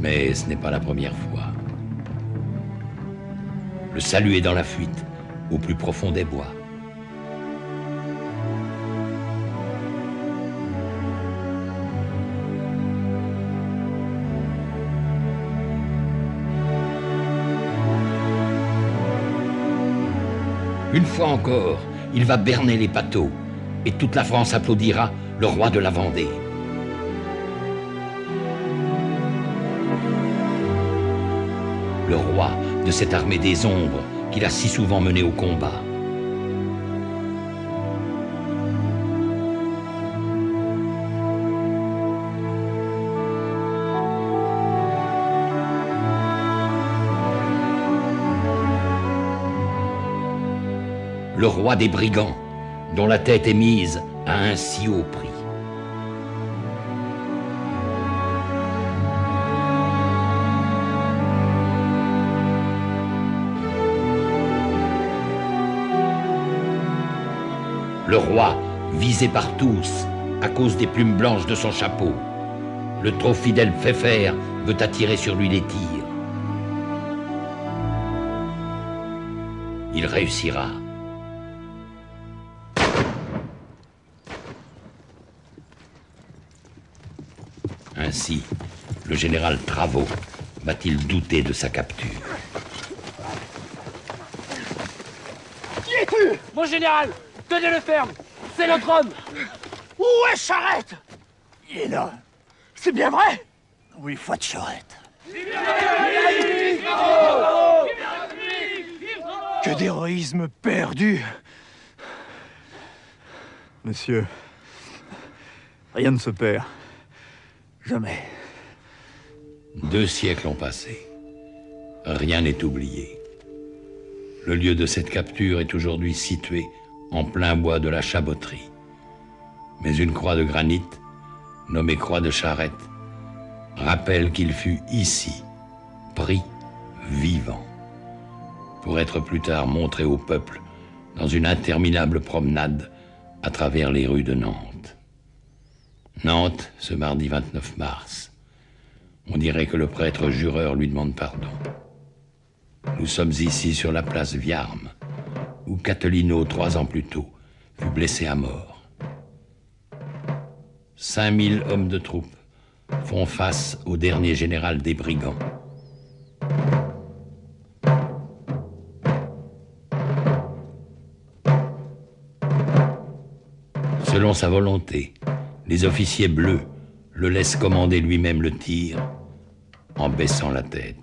mais ce n'est pas la première fois. Le salut est dans la fuite, au plus profond des bois. Une fois encore, il va berner les bateaux, et toute la France applaudira le roi de la Vendée. Le roi de cette armée des ombres qu'il a si souvent menée au combat. Le roi des brigands, dont la tête est mise à un si haut prix. Le roi, visé par tous, à cause des plumes blanches de son chapeau. Le trop fidèle Pfeffer veut attirer sur lui les tirs. Il réussira. Ainsi, le général Travot va-t-il douter de sa capture? Qui es-tu? Mon général, tenez-le ferme. C'est notre homme. Où est Charette? Il est là. C'est bien vrai? Oui, foi de Charette. Que d'héroïsme perdu. Monsieur, rien ne se perd. Jamais. 2 siècles ont passé. Rien n'est oublié. Le lieu de cette capture est aujourd'hui situé en plein bois de la Chaboterie. Mais une croix de granit, nommée croix de Charette, rappelle qu'il fut ici, pris vivant, pour être plus tard montré au peuple dans une interminable promenade à travers les rues de Nantes. Nantes, ce mardi 29 mars. On dirait que le prêtre jureur lui demande pardon. Nous sommes ici sur la place Viarme, où Catelino, 3 ans plus tôt, fut blessé à mort. 5000 hommes de troupe font face au dernier général des brigands. Selon sa volonté, les officiers bleus le laissent commander lui-même le tir en baissant la tête.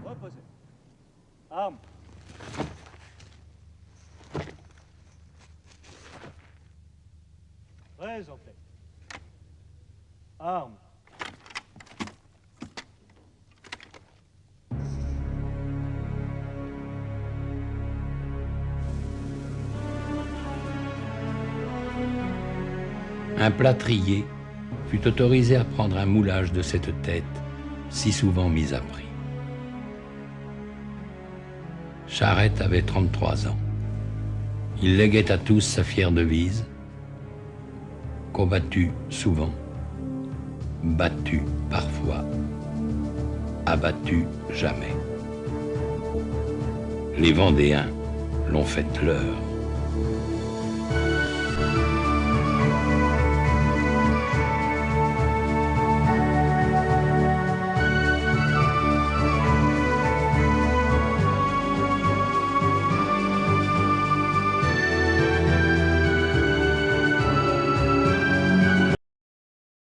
Reposez. Armes. Très en tête. Armes. Un plâtrier fut autorisé à prendre un moulage de cette tête si souvent mise à prix. Charette avait 33 ans. Il léguait à tous sa fière devise: combattu souvent, battu parfois, abattu jamais. Les Vendéens l'ont faite leur.